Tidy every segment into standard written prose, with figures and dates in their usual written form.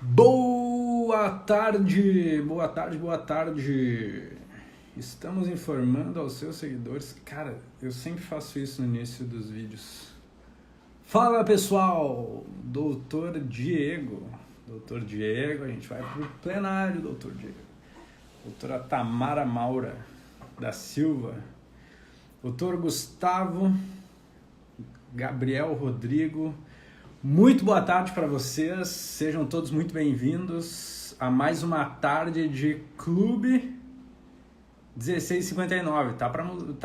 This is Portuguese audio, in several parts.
Boa tarde, boa tarde, boa tarde. Estamos informando aos seus seguidores. Cara, eu sempre faço isso no início dos vídeos. Fala pessoal, Doutor Diego. Doutor Diego, a gente vai pro plenário, Doutor Diego. Doutora Tamara Maura da Silva. Doutor Gustavo Gabriel Rodrigo. Muito boa tarde para vocês, sejam todos muito bem-vindos a mais uma tarde de Clube 1659. Tá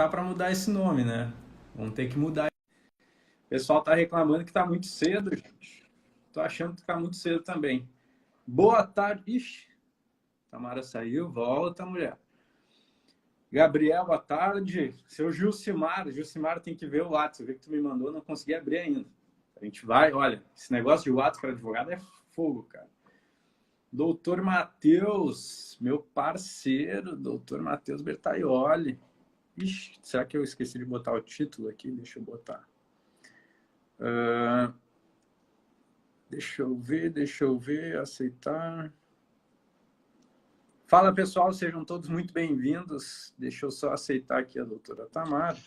para mudar esse nome, né? Vamos ter que mudar. O pessoal tá reclamando que tá muito cedo, gente. Tô achando que tá muito cedo também. Boa tarde. Ixi, Tamara saiu, volta, mulher. Gabriel, boa tarde. Seu Gilcimar tem que ver o WhatsApp. Eu vi que tu me mandou, não consegui abrir ainda. A gente vai, olha, esse negócio de WhatsApp para advogado é fogo, cara. Doutor Matheus, meu parceiro, doutor Matheus Bertaioli. Ixi, será que eu esqueci de botar o título aqui? Deixa eu botar. Deixa eu ver, aceitar. Fala, pessoal, sejam todos muito bem-vindos. Deixa eu só aceitar aqui a doutora Tamara.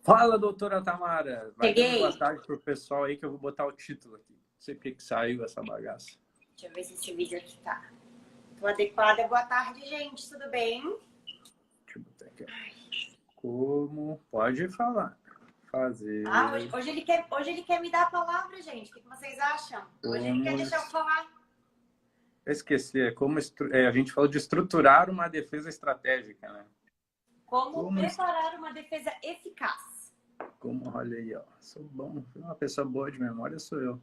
Fala, doutora Tamara. Vai dando boa tarde pro pessoal aí que eu vou botar o título aqui. Não sei porque que saiu essa bagaça. Deixa eu ver se esse vídeo aqui tá. Tô adequada. Boa tarde, gente. Tudo bem? Deixa eu botar aqui. Como? Pode falar. Fazer. Hoje ele quer me dar a palavra, gente. O que vocês acham? Hoje ele quer deixar eu falar. Eu esqueci. A gente falou de estruturar uma defesa estratégica, né? Como preparar uma defesa eficaz. Olha aí, ó. Sou bom. Uma pessoa boa de memória sou eu.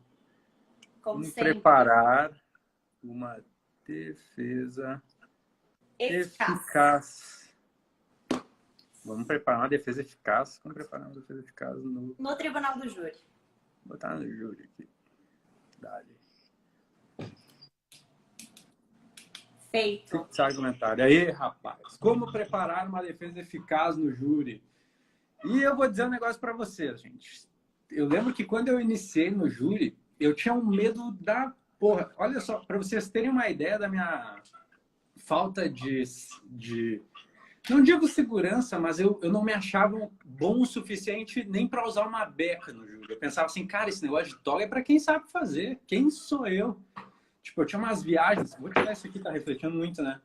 Como preparar uma defesa eficaz. Vamos preparar uma defesa eficaz. Como preparar uma defesa eficaz no tribunal do júri. Vou botar no júri aqui. Dale. Feito. Argumentário. Aí, rapaz. Como preparar uma defesa eficaz no júri? E eu vou dizer um negócio para vocês, gente. Eu lembro que quando eu iniciei no júri, eu tinha um medo da porra. Olha só, para vocês terem uma ideia da minha falta de... Não digo segurança, mas eu não me achava bom o suficiente nem para usar uma beca no júri. Eu pensava assim, cara, esse negócio de toga é para quem sabe fazer. Quem sou eu? Tipo, eu tinha umas viagens... Vou tirar isso aqui, tá refletindo muito, né?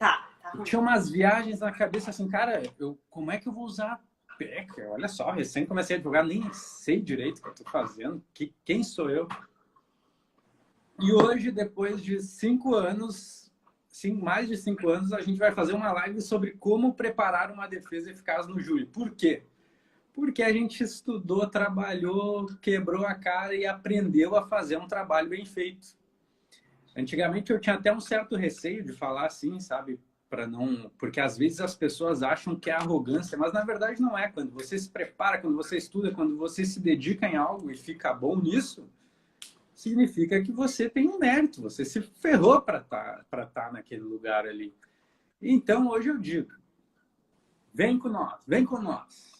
Tá. Eu tinha umas viagens na cabeça assim, cara, como é que eu vou usar beca? Olha só, recém comecei a advogar, nem sei direito o que eu tô fazendo. Quem sou eu? E hoje, depois de 5 anos, mais de 5 anos, a gente vai fazer uma live sobre como preparar uma defesa eficaz no júri. Por quê? Porque a gente estudou, trabalhou, quebrou a cara e aprendeu a fazer um trabalho bem feito. Antigamente eu tinha até um certo receio de falar assim, sabe? Porque às vezes as pessoas acham que é arrogância, mas na verdade não é. Quando você se prepara, quando você estuda, quando você se dedica em algo e fica bom nisso, significa que você tem um mérito, você se ferrou para tá naquele lugar ali. Então hoje eu digo, vem com nós.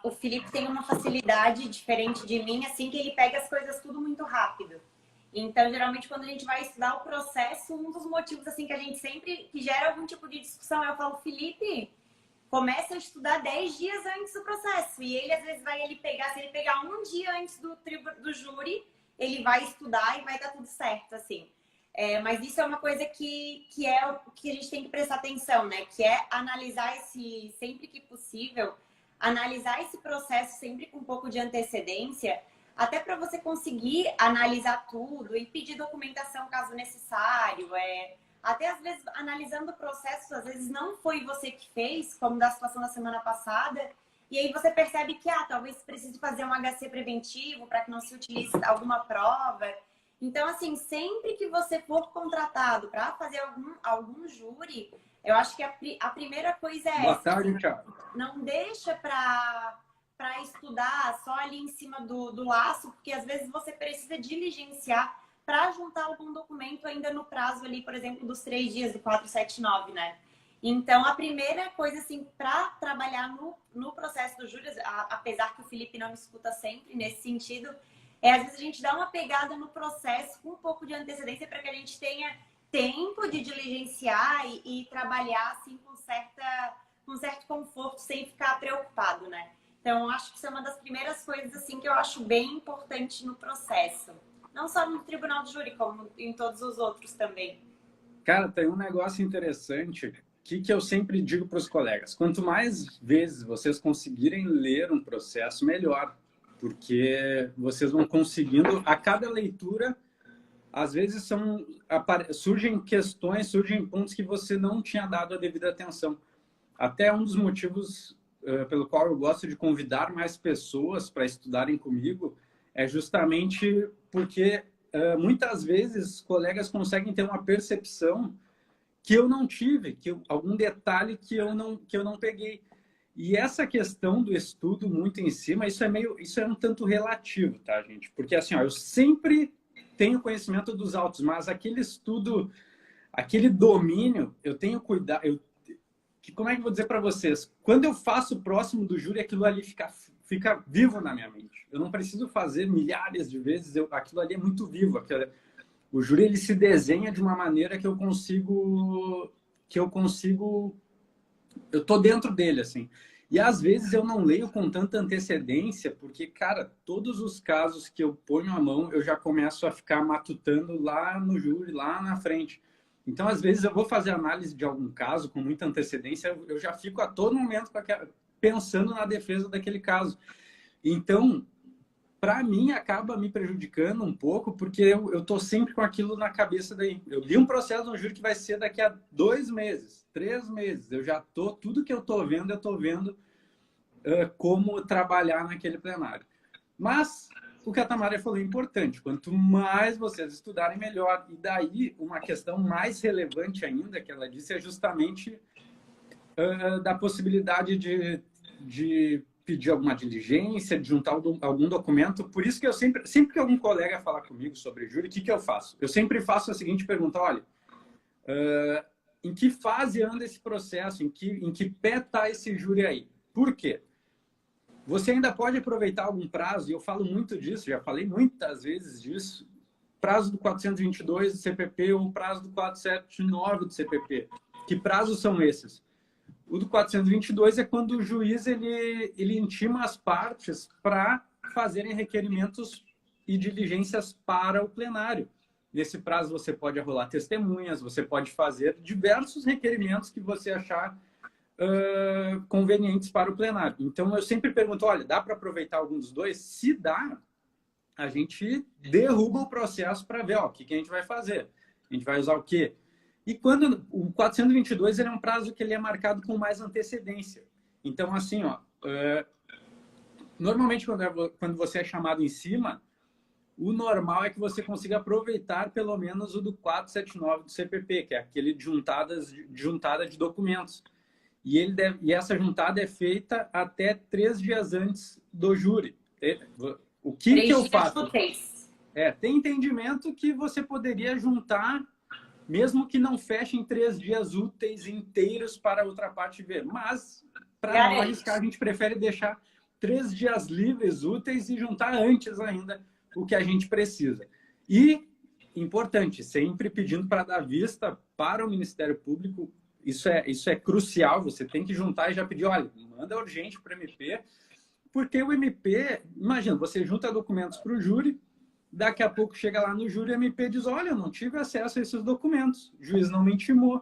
O Felipe tem uma facilidade diferente de mim, assim, que ele pega as coisas tudo muito rápido. Então, geralmente, quando a gente vai estudar o processo, um dos motivos, assim, que a gente sempre, que gera algum tipo de discussão, eu falo, Felipe, começa a estudar 10 dias antes do processo. E ele, às vezes, se ele pegar um dia antes do júri, ele vai estudar e vai dar tudo certo, assim. Mas isso é uma coisa que é o que a gente tem que prestar atenção, né? Que é analisar sempre que possível, analisar esse processo sempre com um pouco de antecedência, até para você conseguir analisar tudo e pedir documentação caso necessário. Até às vezes, analisando o processo, às vezes não foi você que fez, como da situação da semana passada, e aí você percebe que talvez precise fazer um HC preventivo para que não se utilize alguma prova. Então, assim, sempre que você for contratado para fazer algum júri, eu acho que a primeira coisa é Boa tarde, Thiago. Não deixa para estudar só ali em cima do laço, porque às vezes você precisa diligenciar para juntar algum documento ainda no prazo ali, por exemplo, dos 3 dias do 479, né? Então, a primeira coisa, assim, para trabalhar no processo do júri, apesar que o Felipe não me escuta sempre nesse sentido, às vezes a gente dá uma pegada no processo com um pouco de antecedência para que a gente tenha tempo de diligenciar e trabalhar assim com certo conforto, sem ficar preocupado, né? Então, acho que isso é uma das primeiras coisas assim que eu acho bem importante no processo. Não só no tribunal de júri, como em todos os outros também. Cara, tem um negócio interessante que eu sempre digo para os colegas. Quanto mais vezes vocês conseguirem ler um processo, melhor. Porque vocês vão conseguindo, a cada leitura, às vezes surgem questões, surgem pontos que você não tinha dado a devida atenção. Até um dos motivos pelo qual eu gosto de convidar mais pessoas para estudarem comigo é justamente porque muitas vezes colegas conseguem ter uma percepção que eu não tive, algum detalhe que eu não peguei. E essa questão do estudo muito em cima, isso é um tanto relativo, tá, gente? Porque assim, ó, eu sempre tenho conhecimento dos autos, mas aquele estudo, aquele domínio, eu tenho cuidado. Como é que eu vou dizer para vocês? Quando eu faço próximo do júri, aquilo ali fica vivo na minha mente. Eu não preciso fazer milhares de vezes, aquilo ali é muito vivo. O júri ele se desenha de uma maneira que eu tô dentro dele, assim. E às vezes eu não leio com tanta antecedência, porque, cara, todos os casos que eu ponho a mão, eu já começo a ficar matutando lá no júri, lá na frente. Então, às vezes, eu vou fazer análise de algum caso com muita antecedência, eu já fico a todo momento pensando na defesa daquele caso. Então, para mim, acaba me prejudicando um pouco, porque eu estou sempre com aquilo na cabeça daí. Eu li um processo no júri que vai ser daqui a 2 meses, 3 meses. Tudo que eu estou vendo como trabalhar naquele plenário. Mas o que a Tamara falou é importante. Quanto mais vocês estudarem, melhor. E daí, uma questão mais relevante ainda que ela disse é justamente da possibilidade de pedir alguma diligência, de juntar algum documento. Por isso que eu sempre que algum colega falar comigo sobre júri, o que eu faço? Eu sempre faço a seguinte pergunta: olha, em que fase anda esse processo? Em que pé está esse júri aí? Por quê? Você ainda pode aproveitar algum prazo, e eu falo muito disso, já falei muitas vezes disso, prazo do 422 do CPP ou prazo do 479 do CPP. Que prazos são esses? O do 422 é quando o juiz ele intima as partes para fazerem requerimentos e diligências para o plenário. Nesse prazo você pode arrolar testemunhas, você pode fazer diversos requerimentos que você achar convenientes para o plenário. Então, eu sempre pergunto, olha, dá para aproveitar algum dos dois? Se dá, a gente derruba o processo para ver o que a gente vai fazer. A gente vai usar o quê? E quando o 422 ele é um prazo que ele é marcado com mais antecedência. Então, assim, normalmente, quando você é chamado em cima, o normal é que você consiga aproveitar pelo menos o do 479 do CPP, que é aquele de juntada de documentos. E essa juntada é feita até 3 dias antes do júri. O que eu faço? Tem entendimento que você poderia juntar, mesmo que não feche em 3 dias úteis inteiros para a outra parte ver. Mas, para não arriscar, a gente prefere deixar 3 dias livres, úteis, e juntar antes ainda o que a gente precisa. E, importante, sempre pedindo para dar vista para o Ministério Público. Isso é crucial, você tem que juntar e já pedir, olha, manda urgente para o MP, porque o MP, imagina, você junta documentos para o júri, daqui a pouco chega lá no júri, o MP diz, olha, eu não tive acesso a esses documentos, o juiz não me intimou.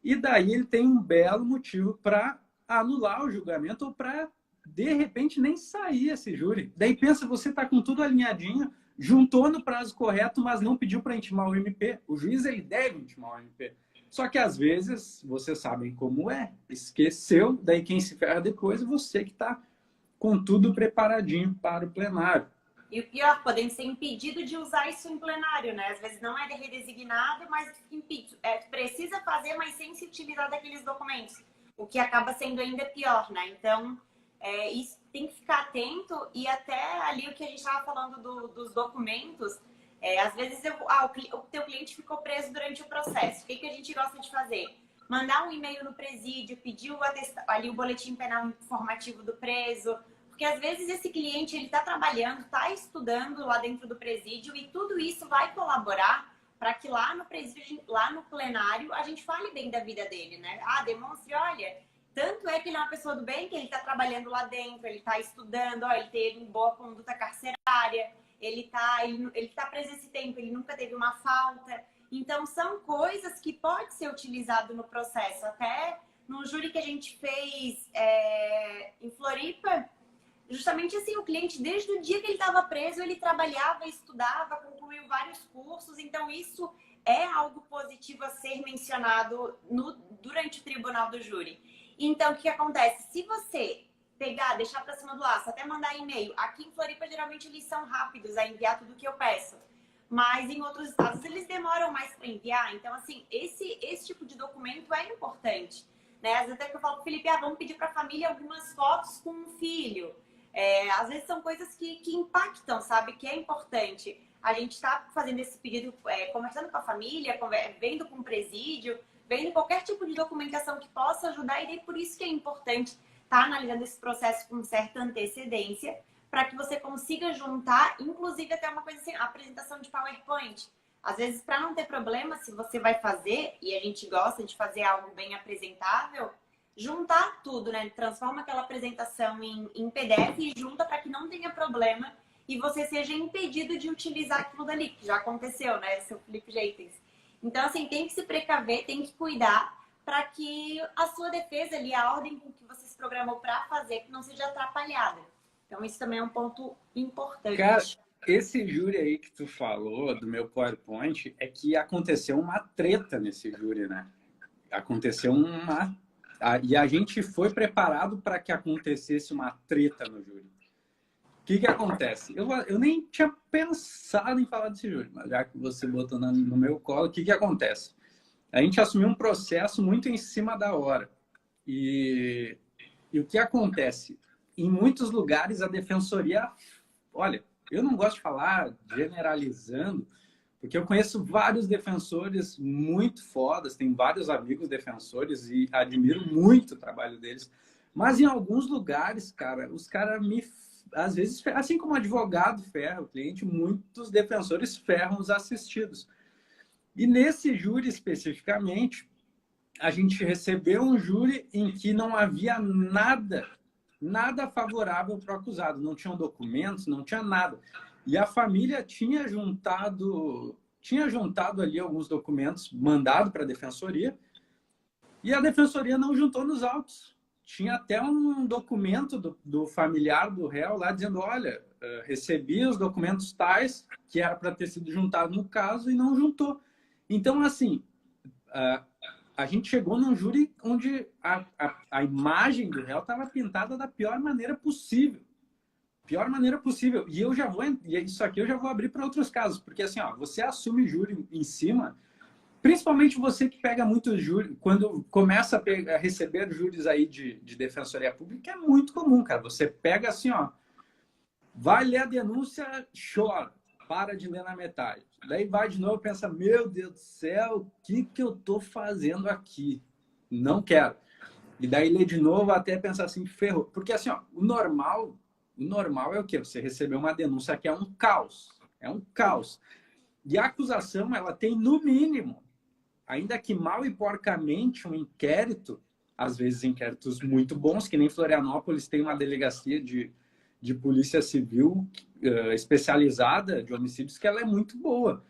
E daí ele tem um belo motivo para anular o julgamento ou para, de repente, nem sair esse júri. Daí pensa, você está com tudo alinhadinho, juntou no prazo correto, mas não pediu para intimar o MP. O juiz, ele deve intimar o MP. Só que, às vezes, vocês sabem como é. Esqueceu, daí quem se ferra depois é você que está com tudo preparadinho para o plenário. E o pior, podem ser impedido de usar isso em plenário, né? Às vezes não é redesignado, mas impedido. Precisa fazer, mas sem se utilizar daqueles documentos. O que acaba sendo ainda pior, né? Então, isso tem que ficar atento. E até ali o que a gente estava falando dos documentos... às vezes o teu cliente ficou preso durante o processo. O que a gente gosta de fazer? Mandar um e-mail no presídio, pedir ali o boletim penal informativo do preso, Porque às vezes esse cliente ele está trabalhando, está estudando lá dentro do presídio e tudo isso vai colaborar para que lá no presídio, lá no plenário, a gente fale bem da vida dele, né? Ah, demonstre, olha, tanto é que ele é uma pessoa do bem, que ele está trabalhando lá dentro, ele está estudando, ó, ele teve uma boa conduta carcerária, ele tá preso esse tempo, ele nunca teve uma falta. Então, são coisas que pode ser utilizado no processo. Até no júri que a gente fez em Floripa, justamente assim, o cliente, desde o dia que ele estava preso, ele trabalhava, estudava, concluiu vários cursos. Então, isso é algo positivo a ser mencionado durante o tribunal do júri. Então, o que acontece? Se você pegar, deixar para cima do laço, até mandar e-mail. Aqui em Floripa, geralmente, eles são rápidos a enviar tudo que eu peço. Mas em outros estados, eles demoram mais para enviar. Então, assim, esse tipo de documento é importante. Né? Às vezes até que eu falo pro Felipe, vamos pedir para a família algumas fotos com um filho. Às vezes são coisas que impactam, sabe? Que é importante. A gente está fazendo esse pedido, conversando com a família, vendo com o presídio, vendo qualquer tipo de documentação que possa ajudar. E daí por isso que é importante estar analisando esse processo com certa antecedência, para que você consiga juntar, inclusive até uma coisa assim, apresentação de PowerPoint. Às vezes, para não ter problema, se você vai fazer, e a gente gosta de fazer algo bem apresentável, juntar tudo, né? Transforma aquela apresentação em PDF e junta para que não tenha problema e você seja impedido de utilizar aquilo dali, que já aconteceu, né? Seu Felipe Jeitens. Então, assim, tem que se precaver, tem que cuidar para que a sua defesa ali, a ordem com que você se programou para fazer, que não seja atrapalhada. Então, isso também é um ponto importante. Cara, esse júri aí que tu falou, do meu PowerPoint, é que aconteceu uma treta nesse júri, né? Aconteceu uma... E a gente foi preparado para que acontecesse uma treta no júri. O que acontece? Eu nem tinha pensado em falar desse júri, mas já que você botou no meu colo, o que acontece? A gente assumiu um processo muito em cima da hora. E o que acontece? Em muitos lugares, a defensoria... Olha, eu não gosto de falar generalizando, porque eu conheço vários defensores muito fodas, tenho vários amigos defensores e admiro muito o trabalho deles. Mas em alguns lugares, cara, os caras às vezes, assim como o advogado ferra o cliente, muitos defensores ferram os assistidos. E nesse júri especificamente, a gente recebeu um júri em que não havia nada favorável para o acusado. Não tinham documentos, não tinha nada. E a família tinha juntado ali alguns documentos mandado para a defensoria e a defensoria não juntou nos autos. Tinha até um documento do familiar do réu lá dizendo, olha, recebi os documentos tais que era para ter sido juntado no caso e não juntou. Então, assim, a gente chegou num júri onde a imagem do réu estava pintada da pior maneira possível. Pior maneira possível. E isso aqui eu já vou abrir para outros casos, porque assim, você assume júri em cima, principalmente você que pega muito júri, quando começa a receber júris aí de defensoria pública, é muito comum, cara. Você pega assim, vai ler a denúncia, chora, para de ler na metade. Daí vai de novo e pensa, meu Deus do céu, o que eu tô fazendo aqui? Não quero. E daí lê de novo até pensar assim, ferrou. Porque assim, o normal é o quê? Você receber uma denúncia que é um caos. É um caos. E a acusação, ela tem, no mínimo, ainda que mal e porcamente, um inquérito, às vezes inquéritos muito bons, que nem Florianópolis tem uma delegacia de polícia civil especializada de homicídios, que ela é muito boa.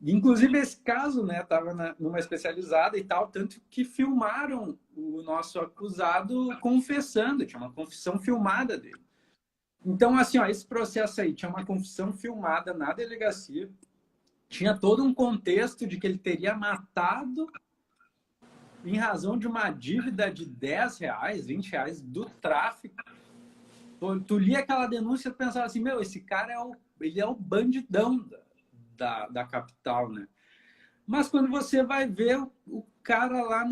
Inclusive, esse caso, né, estava numa especializada e tal, tanto que filmaram o nosso acusado confessando, tinha uma confissão filmada dele. Então, assim, esse processo aí tinha uma confissão filmada na delegacia, tinha todo um contexto de que ele teria matado em razão de uma dívida de R$10, R$20 do tráfico. Tu lia aquela denúncia e pensava assim, meu, esse cara ele é o bandidão da capital, né? Mas quando você vai ver o cara lá,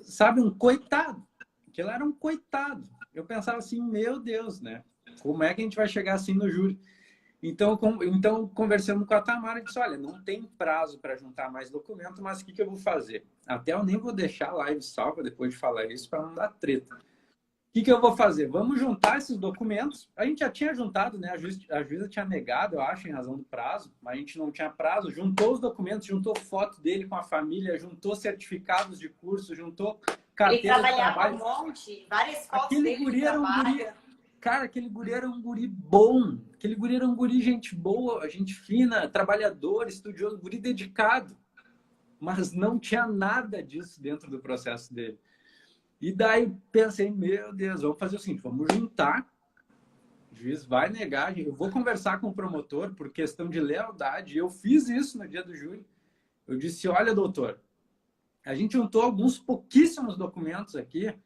sabe, um coitado. Que ele era um coitado. Eu pensava assim, meu Deus, né? Como é que a gente vai chegar assim no júri? Então conversamos com a Tamara e disse, olha, não tem prazo para juntar mais documento, mas o que eu vou fazer? Até eu nem vou deixar a live salva depois de falar isso para não dar treta. que eu vou fazer? Vamos juntar esses documentos. A gente já tinha juntado, né? A juíza tinha negado, eu acho, em razão do prazo, mas a gente não tinha prazo. Juntou os documentos, juntou foto dele com a família, juntou certificados de curso, juntou carteira de trabalho. Ele trabalhava um monte, várias fotos Aquele dele guri de era um trabalho. guri... Cara, aquele guri era um guri bom. Aquele guri era um guri gente boa, gente fina, trabalhador, estudioso, guri dedicado. Mas não tinha nada disso dentro do processo dele. E daí pensei, meu Deus, vamos fazer o seguinte, vamos juntar, o juiz vai negar, eu vou conversar com o promotor por questão de lealdade, eu fiz isso no dia do júri. Eu disse, olha, doutor, a gente juntou alguns pouquíssimos documentos aqui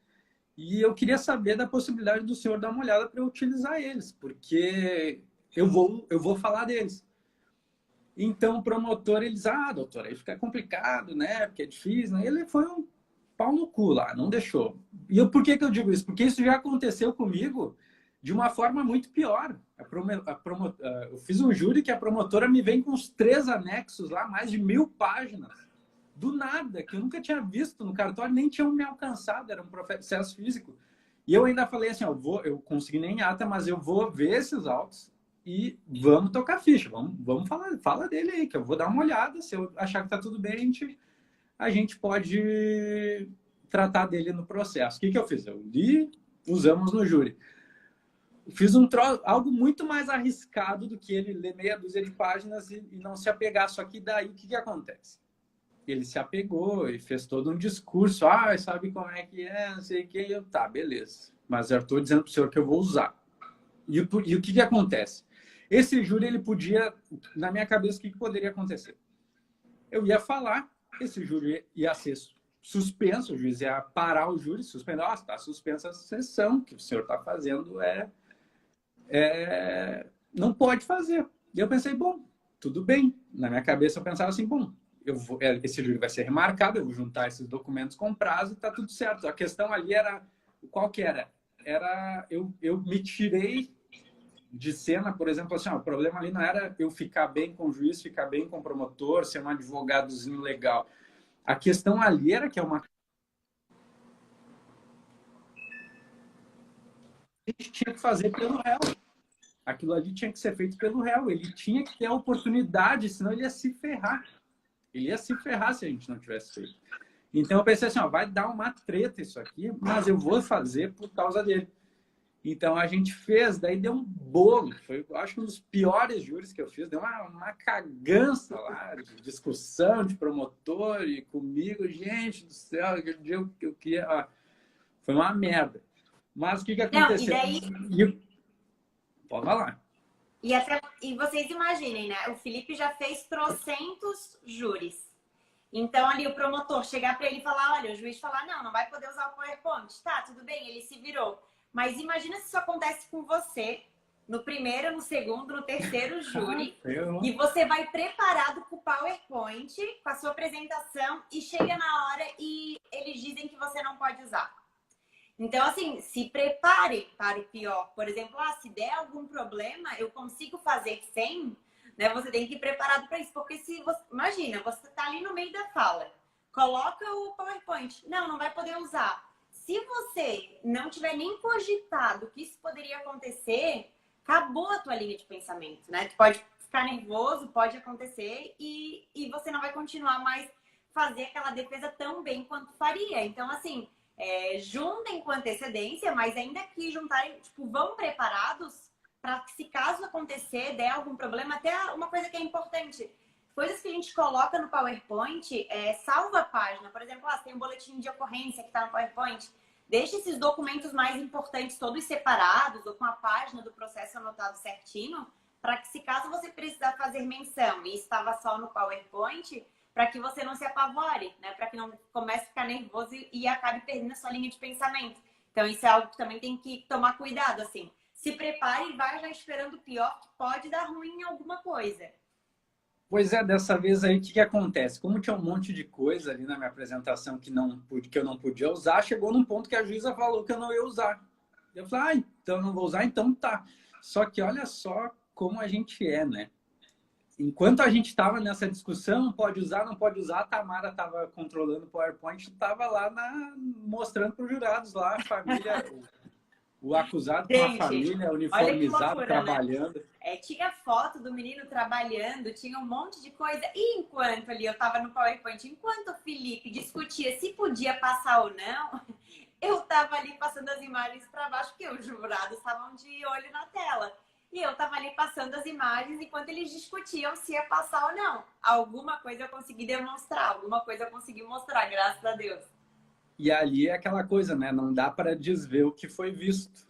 e eu queria saber da possibilidade do senhor dar uma olhada para eu utilizar eles, porque eu vou falar deles. Então o promotor, ele diz, doutor, aí fica complicado, né, porque é difícil, né? Ele foi um pau no cu lá, não deixou. E por que eu digo isso? Porque isso já aconteceu comigo de uma forma muito pior. Eu fiz um júri que a promotora me vem com uns 3 anexos lá, mais de 1000 páginas. Do nada, que eu nunca tinha visto no cartório, nem tinham me alcançado, era um processo físico. E eu ainda falei assim, eu consegui nem ata, mas eu vou ver esses autos e vamos tocar ficha, vamos falar, fala dele aí, que eu vou dar uma olhada, se eu achar que tá tudo bem, a gente pode tratar dele no processo. O que eu fiz? Eu li, usamos no júri. Fiz algo muito mais arriscado do que ele ler meia dúzia de páginas e não se apegar. Só que daí, o que acontece? Ele se apegou e fez todo um discurso. Sabe como é que é, não sei o que. Tá, beleza. Mas eu estou dizendo para o senhor que eu vou usar. E o que acontece? Esse júri, ele podia... Na minha cabeça, o que poderia acontecer? Eu ia falar, esse júri ia ser suspenso, o juiz ia parar o júri, suspender, está suspensa a sessão, que o senhor está fazendo não pode fazer. E eu pensei, bom, tudo bem. Na minha cabeça eu pensava assim, bom, esse júri vai ser remarcado, eu vou juntar esses documentos com prazo e está tudo certo. A questão ali era, qual que era? Eu me tirei de cena, por exemplo, assim, o problema ali não era eu ficar bem com o juiz, ficar bem com o promotor, ser um advogadozinho legal. A questão ali era que a gente tinha que fazer pelo réu. Aquilo ali tinha que ser feito pelo réu. Ele tinha que ter a oportunidade, senão ele ia se ferrar. Ele ia se ferrar se a gente não tivesse feito. Então eu pensei assim, vai dar uma treta isso aqui, mas eu vou fazer por causa dele. Então a gente fez, daí deu um bolo. Foi, acho que um dos piores júris que eu fiz. Deu uma cagança lá, de discussão de promotor e comigo. Gente do céu, aquele dia eu queria... Foi uma merda. Mas o que aconteceu? Não, e daí... Pode falar. E vocês imaginem, né? O Felipe já fez trocentos júris. Então, ali o promotor chegar para ele e falar, olha, o juiz falar, não vai poder usar o PowerPoint. Tá, tudo bem, ele se virou. Mas imagina se isso acontece com você no primeiro, no segundo, no terceiro júri e você vai preparado com o PowerPoint, com a sua apresentação e chega na hora e eles dizem que você não pode usar. Então, assim, se prepare para o pior. Por exemplo, se der algum problema, eu consigo fazer sem, né? Você tem que ir preparado para isso. Porque se você... Imagina, você está ali no meio da fala, coloca o PowerPoint. Não vai poder usar. Se você não tiver nem cogitado que isso poderia acontecer, acabou a tua linha de pensamento, né? Tu pode ficar nervoso, pode acontecer e você não vai continuar mais fazer aquela defesa tão bem quanto faria. Então, assim, juntem com antecedência, mas ainda que juntarem, tipo, vão preparados para que se caso acontecer, der algum problema, até uma coisa que é importante, coisas que a gente coloca no PowerPoint, salva a página. Por exemplo, tem um boletim de ocorrência que está no PowerPoint. Deixe esses documentos mais importantes todos separados ou com a página do processo anotado certinho, para que se caso você precisar fazer menção e estava só no PowerPoint, para que você não se apavore, né? Para que não comece a ficar nervoso e acabe perdendo a sua linha de pensamento. Então isso é algo que também tem que tomar cuidado, assim. Se prepare e vai já esperando o pior, que pode dar ruim em alguma coisa. Pois dessa vez aí, o que acontece? Como tinha um monte de coisa ali na minha apresentação que eu não podia usar, chegou num ponto que a juíza falou que eu não ia usar. Eu falei, então eu não vou usar, então tá. Só que olha só como a gente né? Enquanto a gente estava nessa discussão, pode usar, não pode usar, a Tamara estava controlando o PowerPoint, estava lá mostrando para os jurados lá, a família, O acusado com a Gente, família olha que uniformizado, loucura, trabalhando. né? Tinha foto do menino trabalhando, tinha um monte de coisa. E enquanto ali eu tava no PowerPoint, enquanto o Felipe discutia se podia passar ou não, eu tava ali passando as imagens para baixo, porque os jurados estavam de olho na tela. E eu tava ali passando as imagens enquanto eles discutiam se ia passar ou não. Alguma coisa eu consegui demonstrar, alguma coisa eu consegui mostrar, graças a Deus. E ali é aquela coisa, né? Não dá para desver o que foi visto.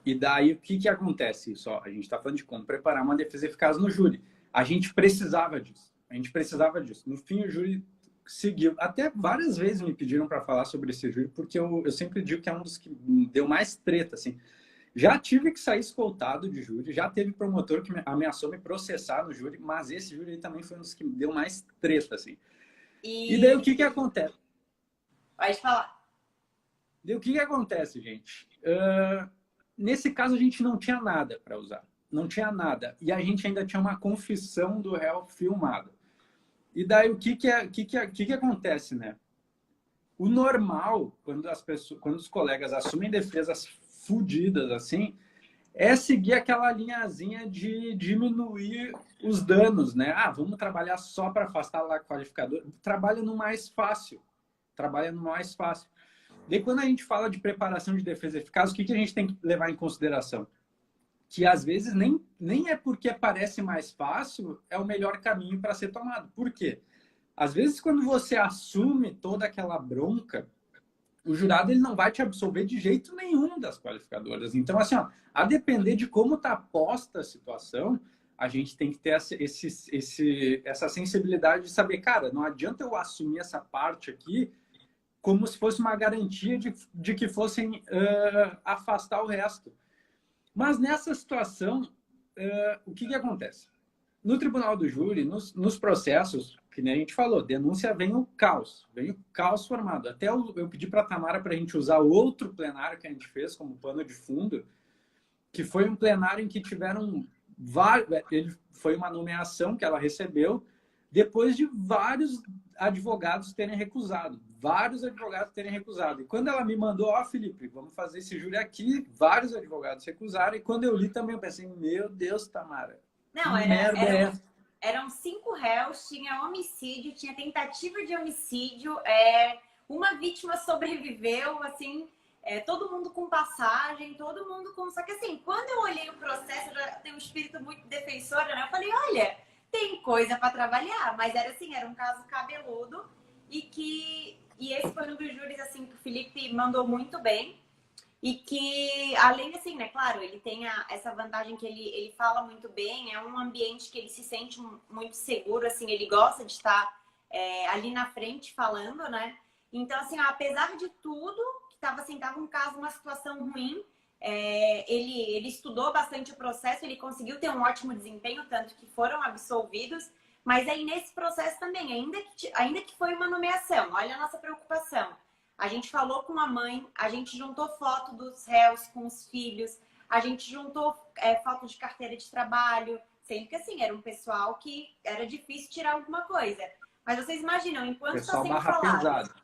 E daí, o que que acontece? Só, a gente está falando de como preparar uma defesa eficaz no júri. A gente precisava disso. A gente precisava disso. No fim, o júri seguiu. Até várias vezes me pediram para falar sobre esse júri, porque eu sempre digo que é um dos que deu mais treta, assim. Já tive que sair escoltado de júri, já teve promotor que ameaçou me processar no júri, mas esse júri aí também foi um dos que deu mais treta, assim. E daí, o que que acontece? Pode falar. Daí, o que que acontece, gente? Nesse caso, a gente não tinha nada para usar. Não tinha nada. E a gente ainda tinha uma confissão do réu filmada. E daí, o que acontece, né? O normal, quando os colegas assumem defesas fodidas assim, é seguir aquela linhazinha de diminuir os danos, né? Ah, vamos trabalhar só para afastar lá o qualificador. Trabalha no mais fácil. Trabalha no mais fácil. Daí, quando a gente fala de preparação de defesa eficaz, o que a gente tem que levar em consideração? Que às vezes nem é porque parece mais fácil, é o melhor caminho para ser tomado. Por quê? Às vezes, quando você assume toda aquela bronca, o jurado ele não vai te absolver de jeito nenhum das qualificadoras. Então, assim, ó, a depender de como está posta a situação, a gente tem que ter essa sensibilidade de saber, cara, não adianta eu assumir essa parte aqui como se fosse uma garantia de que fossem afastar o resto. Mas nessa situação, o que acontece? No tribunal do júri, nos processos, que nem a gente falou, denúncia vem o caos formado. Até eu pedi para a Tamara para a gente usar outro plenário que a gente fez como pano de fundo, que foi um plenário em que tiveram vários. Foi uma nomeação que ela recebeu depois de vários advogados terem recusado. E quando ela me mandou, ó, Felipe, vamos fazer esse júri aqui, vários advogados recusaram. E quando eu li também, eu pensei, meu Deus, Tamara, não, que merda é essa? Eram 5 réus, tinha homicídio, tinha tentativa de homicídio, uma vítima sobreviveu, assim, todo mundo com passagem, todo mundo com... Só que assim, quando eu olhei o processo, eu já tenho um espírito muito defensora, né? Eu falei, olha, tem coisa para trabalhar, mas era assim, era um caso cabeludo e esse foi um dos júris, assim, que o Felipe mandou muito bem. E que, além assim, né, claro, ele tem essa vantagem que ele fala muito bem, é um ambiente que ele se sente muito seguro, assim, ele gosta de estar ali na frente falando, né? Então, assim, apesar de tudo, que estava assim, tava um caso, uma situação ruim, ele estudou bastante o processo, ele conseguiu ter um ótimo desempenho, tanto que foram absolvidos, mas aí nesse processo também, ainda que foi uma nomeação, olha a nossa preocupação. A gente falou com a mãe, a gente juntou foto dos réus com os filhos, a gente juntou foto de carteira de trabalho, sendo que assim, era um pessoal que era difícil tirar alguma coisa. Mas vocês imaginam, enquanto está sendo falado...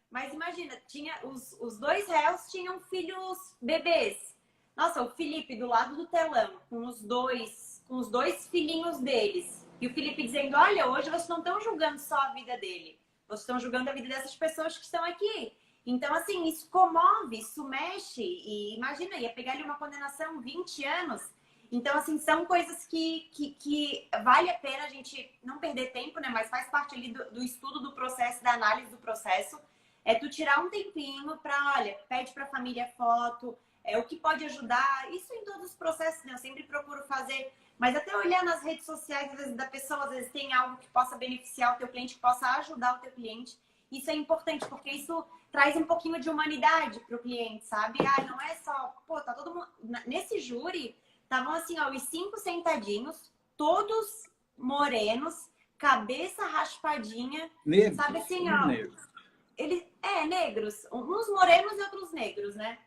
Mas imagina, tinha os 2 réus tinham filhos bebês. Nossa, o Felipe do lado do telão, com os dois filhinhos deles. E o Felipe dizendo, olha, hoje vocês não estão julgando só a vida dele. Vocês estão julgando a vida dessas pessoas que estão aqui. Então, assim, isso comove, isso mexe. E imagina, ia pegar ali uma condenação 20 anos. Então, assim, são coisas que vale a pena a gente não perder tempo, né? Mas faz parte ali do estudo do processo, da análise do processo. É tu tirar um tempinho para, olha, pede para a família foto, o que pode ajudar. Isso em todos os processos, né? Eu sempre procuro fazer... Mas até olhar nas redes sociais, às vezes, da pessoa, às vezes tem algo que possa beneficiar o teu cliente, que possa ajudar o teu cliente. Isso é importante, porque isso traz um pouquinho de humanidade para o cliente, sabe? Não é só... Pô, tá todo mundo... Nesse júri, estavam assim, ó, os 5 sentadinhos, todos morenos, cabeça raspadinha. Negros, sabe assim, ó... Negros. Negros. Uns morenos e outros negros, né?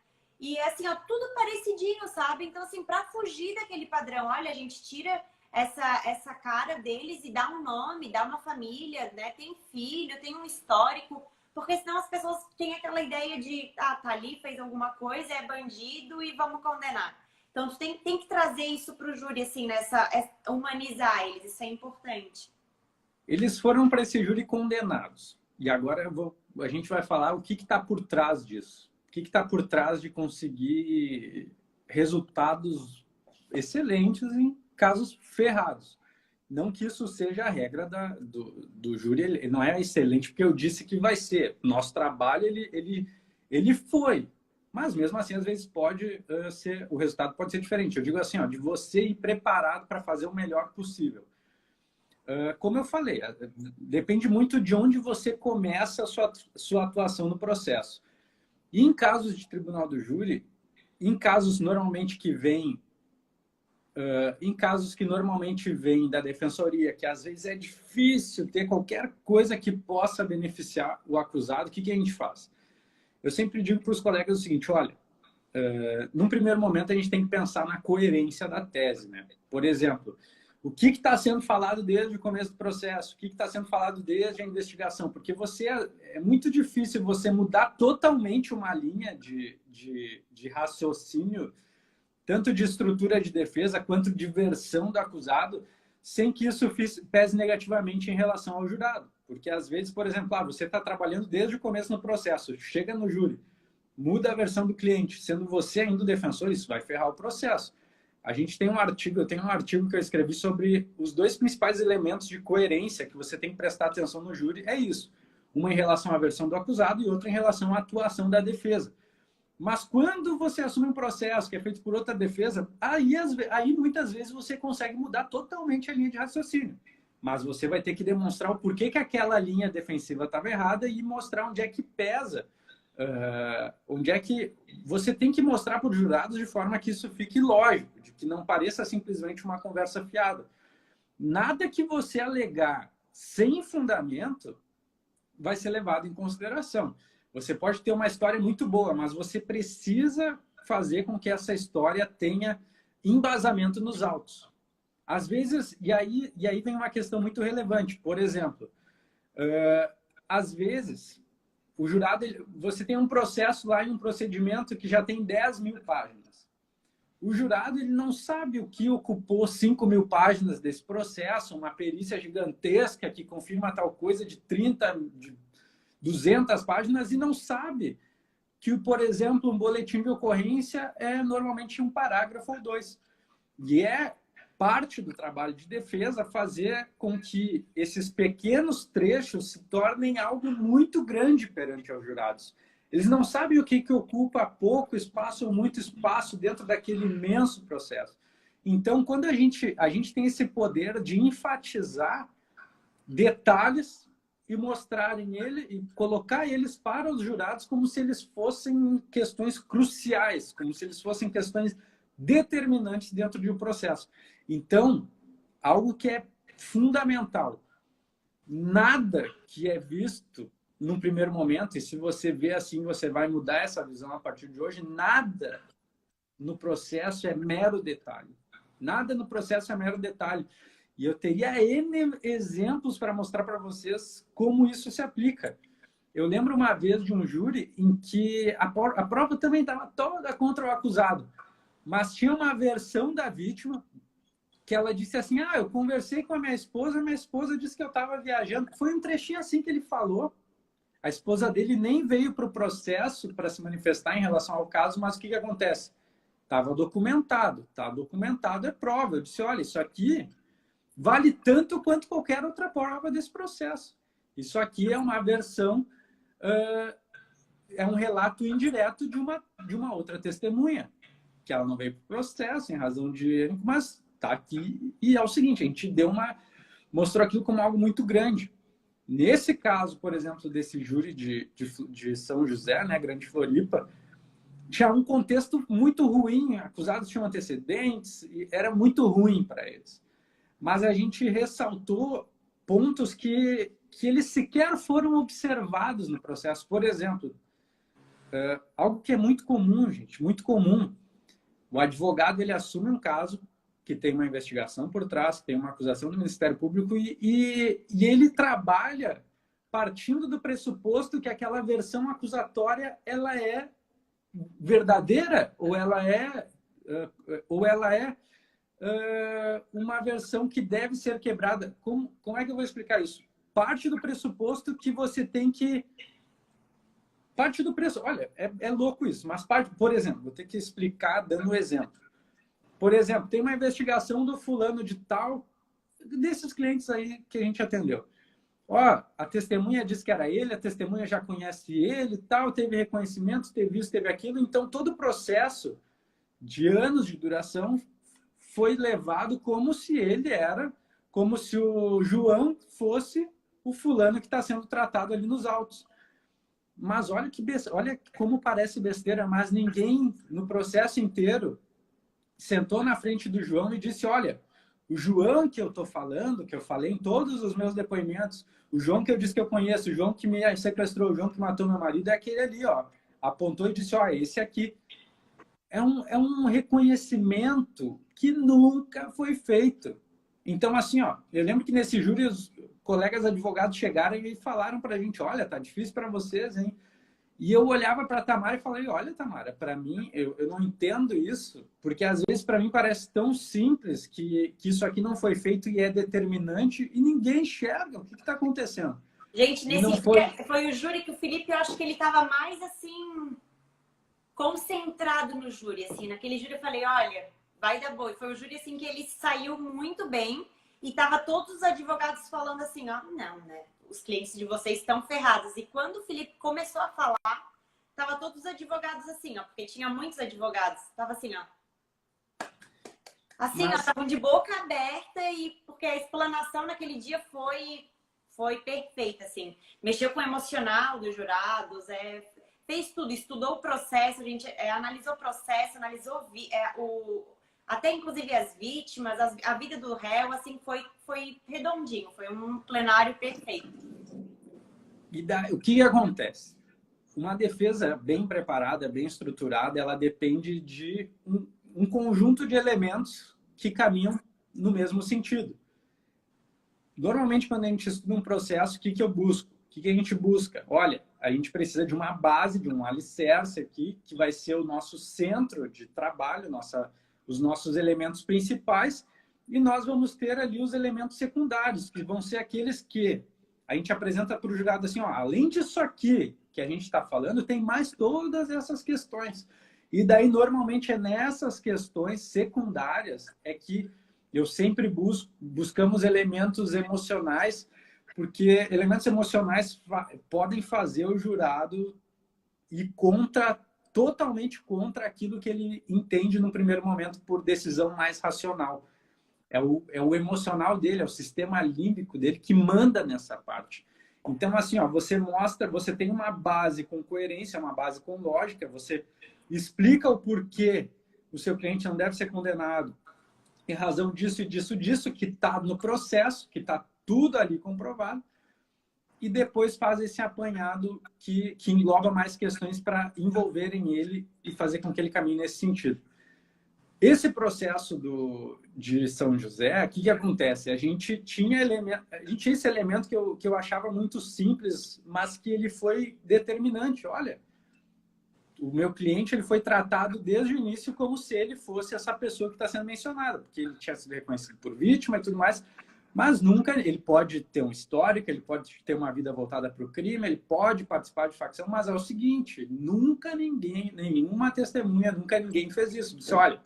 E assim, ó, tudo parecidinho, sabe? Então, assim, para fugir daquele padrão, olha, a gente tira essa cara deles e dá um nome, dá uma família, né? Tem filho, tem um histórico. Porque senão as pessoas têm aquela ideia de, ah, tá ali, fez alguma coisa, é bandido e vamos condenar. Então, tu tem que trazer isso para o júri, assim, humanizar eles, isso é importante. Eles foram para esse júri condenados. E agora a gente vai falar o que está por trás disso. O que está por trás de conseguir resultados excelentes em casos ferrados. Não que isso seja a regra do júri, ele não é excelente porque eu disse que vai ser. Nosso trabalho, ele foi. Mas mesmo assim, às vezes pode ser, o resultado pode ser diferente. Eu digo assim, ó, de você ir preparado para fazer o melhor possível. Como eu falei, depende muito de onde você começa a sua atuação no processo. E em casos de tribunal do júri, em casos normalmente que vêm da defensoria, que às vezes é difícil ter qualquer coisa que possa beneficiar o acusado, o que a gente faz? Eu sempre digo para os colegas o seguinte, olha, num primeiro momento a gente tem que pensar na coerência da tese, né? Por exemplo, o que está sendo falado desde o começo do processo? O que está sendo falado desde a investigação? Porque é muito difícil você mudar totalmente uma linha de raciocínio, tanto de estrutura de defesa quanto de versão do acusado, sem que isso pese negativamente em relação ao jurado. Porque, às vezes, por exemplo, você está trabalhando desde o começo no processo, chega no júri, muda a versão do cliente, sendo você ainda o defensor, isso vai ferrar o processo. Eu tenho um artigo que eu escrevi sobre os dois principais elementos de coerência que você tem que prestar atenção no júri, é isso. Uma em relação à versão do acusado e outra em relação à atuação da defesa. Mas quando você assume um processo que é feito por outra defesa, aí muitas vezes você consegue mudar totalmente a linha de raciocínio. Mas você vai ter que demonstrar o porquê que aquela linha defensiva estava errada e mostrar onde é que pesa. Onde é que você tem que mostrar para os jurados de forma que isso fique lógico, de que não pareça simplesmente uma conversa fiada. Nada que você alegar sem fundamento vai ser levado em consideração. Você pode ter uma história muito boa, mas você precisa fazer com que essa história tenha embasamento nos autos. Às vezes, e aí vem uma questão muito relevante. Por exemplo, às vezes, o jurado, você tem um processo lá em um procedimento que já tem 10 mil páginas. O jurado ele não sabe o que ocupou 5 mil páginas desse processo, uma perícia gigantesca que confirma tal coisa de 30, de 200 páginas e não sabe que, por exemplo, um boletim de ocorrência é normalmente um parágrafo ou dois. E é parte do trabalho de defesa fazer com que esses pequenos trechos se tornem algo muito grande perante os jurados. Eles não sabem o que ocupa pouco espaço ou muito espaço dentro daquele imenso processo. Então, quando a gente tem esse poder de enfatizar detalhes e mostrarem ele e colocar eles para os jurados como se eles fossem questões cruciais, como se eles fossem questões determinantes dentro de um processo. Então, algo que é fundamental, nada que é visto num primeiro momento, e se você vê assim, você vai mudar essa visão a partir de hoje, nada no processo é mero detalhe. Nada no processo é mero detalhe. E eu teria N exemplos para mostrar para vocês como isso se aplica. Eu lembro uma vez de um júri em que a prova também estava toda contra o acusado, mas tinha uma versão da vítima que ela disse assim, eu conversei com a minha esposa disse que eu estava viajando. Foi um trechinho assim que ele falou. A esposa dele nem veio para o processo para se manifestar em relação ao caso, mas o que acontece? Estava documentado. Está documentado, é prova. Eu disse, olha, isso aqui vale tanto quanto qualquer outra prova desse processo. Isso aqui é uma versão, é um relato indireto de uma outra testemunha, que ela não veio para o processo em razão de... Mas está aqui. E é o seguinte, a gente mostrou aquilo como algo muito grande. Nesse caso, por exemplo, desse júri de São José, né, Grande Floripa, tinha um contexto muito ruim, acusados tinham antecedentes, e era muito ruim para eles. Mas a gente ressaltou pontos que eles sequer foram observados no processo. Por exemplo, algo que é muito comum, gente, muito comum. O advogado ele assume um caso que tem uma investigação por trás, tem uma acusação do Ministério Público e ele trabalha partindo do pressuposto que aquela versão acusatória ela é verdadeira ou ela é uma versão que deve ser quebrada. Como é que eu vou explicar isso? Parte do pressuposto que você tem que... Parte do preço... Olha, é louco isso, mas parte... Por exemplo, vou ter que explicar dando um exemplo. Por exemplo, tem uma investigação do fulano de tal, desses clientes aí que a gente atendeu. Ó, a testemunha disse que era ele, a testemunha já conhece ele e tal, teve reconhecimento, teve isso, teve aquilo. Então, todo o processo de anos de duração foi levado como se ele era, como se o João fosse o fulano que está sendo tratado ali nos autos. Mas olha que olha como parece besteira, mas ninguém no processo inteiro sentou na frente do João e disse, olha, o João que eu estou falando, que eu falei em todos os meus depoimentos, o João que eu disse que eu conheço, o João que me sequestrou, o João que matou meu marido, é aquele ali, ó. Apontou e disse, ó, esse aqui. É um reconhecimento que nunca foi feito. Então, assim, ó, eu lembro que nesse júri os colegas advogados chegaram e falaram para a gente, olha, tá difícil para vocês, hein? E eu olhava para a Tamara e falei, olha, Tamara, para mim, eu não entendo isso, porque às vezes para mim parece tão simples que isso aqui não foi feito e é determinante e ninguém enxerga o que está acontecendo. Gente, nesse foi o júri que o Felipe, eu acho que ele estava mais assim, concentrado no júri, assim. Naquele júri eu falei, olha, vai dar boa. E foi o júri assim que ele saiu muito bem e tava todos os advogados falando assim, ó, não, né? Os clientes de vocês estão ferrados. E quando o Felipe começou a falar, tava todos os advogados assim, ó, porque tinha muitos advogados, tava assim, ó. Assim, ó, estavam de boca aberta e porque a explanação naquele dia foi perfeita, assim. Mexeu com o emocional dos jurados, fez tudo, estudou o processo, a gente analisou o processo, analisou até inclusive as vítimas, a vida do réu, assim, foi redondinho, foi um plenário perfeito. E o que acontece? Uma defesa bem preparada, bem estruturada, ela depende de um conjunto de elementos que caminham no mesmo sentido. Normalmente, quando a gente estuda um processo, o que eu busco? O que a gente busca? Olha, a gente precisa de uma base, de um alicerce aqui, que vai ser o nosso centro de trabalho, os nossos elementos principais, e nós vamos ter ali os elementos secundários, que vão ser aqueles que a gente apresenta para o jurado assim, ó, além disso aqui que a gente está falando, tem mais todas essas questões. E daí, normalmente, é nessas questões secundárias é que eu sempre buscamos elementos emocionais, porque elementos emocionais podem fazer o jurado ir totalmente contra aquilo que ele entende no primeiro momento por decisão mais racional. É o emocional dele, é o sistema límbico dele que manda nessa parte. Então, assim, ó, você tem uma base com coerência, uma base com lógica, você explica o porquê o seu cliente não deve ser condenado em razão disso e disso, que está no processo, que está tudo ali comprovado, e depois faz esse apanhado que engloba mais questões para envolverem ele e fazer com que ele caminhe nesse sentido. Esse processo de São José, o que acontece? A gente tinha esse elemento que eu achava muito simples, mas que ele foi determinante. Olha, o meu cliente ele foi tratado desde o início como se ele fosse essa pessoa que está sendo mencionada, porque ele tinha sido reconhecido por vítima e tudo mais, mas nunca ele pode ter um histórico, ele pode ter uma vida voltada para o crime, ele pode participar de facção, mas é o seguinte, nunca nenhuma testemunha, nunca ninguém fez isso. Disse, olha,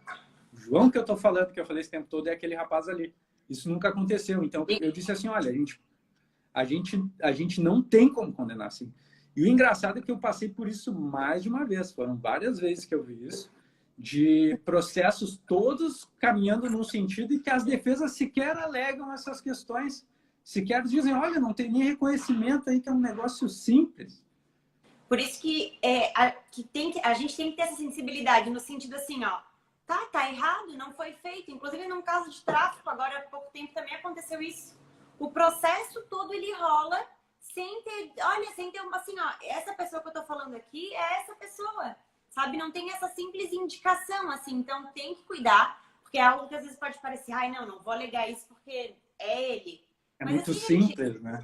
o João que eu estou falando, que eu falei esse tempo todo, é aquele rapaz ali. Isso nunca aconteceu. Então, eu disse assim, olha, a gente não tem como condenar assim. E o engraçado é que eu passei por isso mais de uma vez. Foram várias vezes que eu vi isso, de processos todos caminhando num sentido e que as defesas sequer alegam essas questões. Sequer dizem, olha, não tem nem reconhecimento aí, que é um negócio simples. Por isso que a gente tem que ter essa sensibilidade, no sentido assim, ó, tá errado, não foi feito. Inclusive, num caso de tráfico, agora há pouco tempo também aconteceu isso. O processo todo, ele rola sem ter uma assim, ó, essa pessoa que eu tô falando aqui é essa pessoa, sabe? Não tem essa simples indicação, assim, então tem que cuidar, porque é algo que às vezes pode parecer, ai, não vou alegar isso porque é ele. É Mas muito assim, simples, né?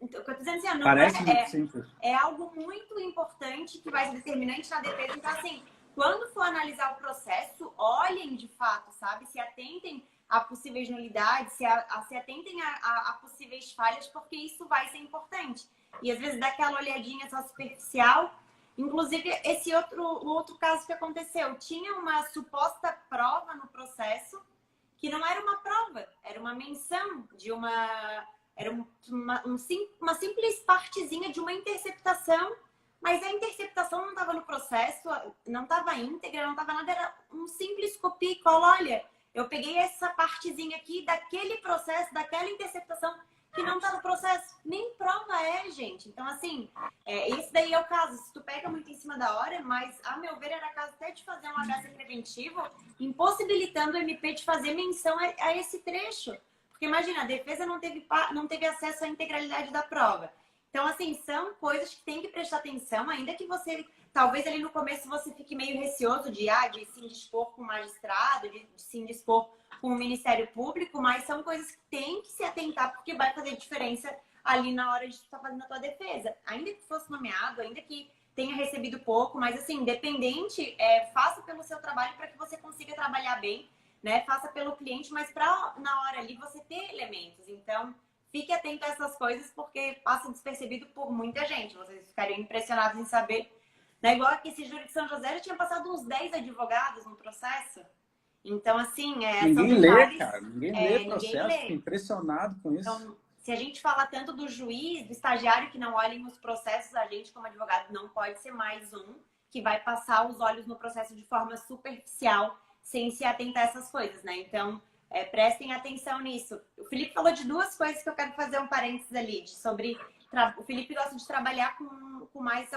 o que eu tô dizendo assim, não Parece muito simples. é algo muito importante que vai ser determinante na defesa. Então, assim, quando for analisar o processo, olhem de fato, sabe? Se atentem a possíveis nulidades, se atentem a possíveis falhas, porque isso vai ser importante. E às vezes dá aquela olhadinha só superficial. Inclusive, o outro caso que aconteceu, tinha uma suposta prova no processo que não era uma prova, era uma menção de uma simples partezinha de uma interceptação, mas a interceptação não estava no processo, não estava íntegra, não estava nada, era um simples copia e cola. Olha, eu peguei essa partezinha aqui daquele processo, daquela interceptação que não está no processo. Nem prova é, gente. Então, assim, esse daí é o caso. Se tu pega muito em cima da hora, mas, a meu ver, era caso até de fazer um HC preventivo, impossibilitando o MP de fazer menção a esse trecho. Porque, imagina, a defesa não teve acesso à integralidade da prova. Então, assim, são coisas que tem que prestar atenção, ainda que você, talvez ali no começo você fique meio receoso de se indispor com o magistrado, de se indispor com o Ministério Público, mas são coisas que tem que se atentar, porque vai fazer diferença ali na hora de estar fazendo a tua defesa. Ainda que fosse nomeado, ainda que tenha recebido pouco, mas assim, independente, faça pelo seu trabalho para que você consiga trabalhar bem, né? Faça pelo cliente, mas para na hora ali você ter elementos. Então, fique atento a essas coisas, porque passa despercebido por muita gente. Vocês ficariam impressionados em saber. Né? Igual que esse júri de São José já tinha passado uns 10 advogados no processo. Então, assim, ninguém são lê, detalhes, cara. Ninguém lê processo. lê. Fico impressionado com isso. Então, se a gente fala tanto do juiz, do estagiário que não olhem os processos, a gente, como advogado, não pode ser mais um que vai passar os olhos no processo de forma superficial, sem se atentar a essas coisas, né? Então, prestem atenção nisso. O Felipe falou de duas coisas que eu quero fazer um parênteses ali, o Felipe gosta de trabalhar com mais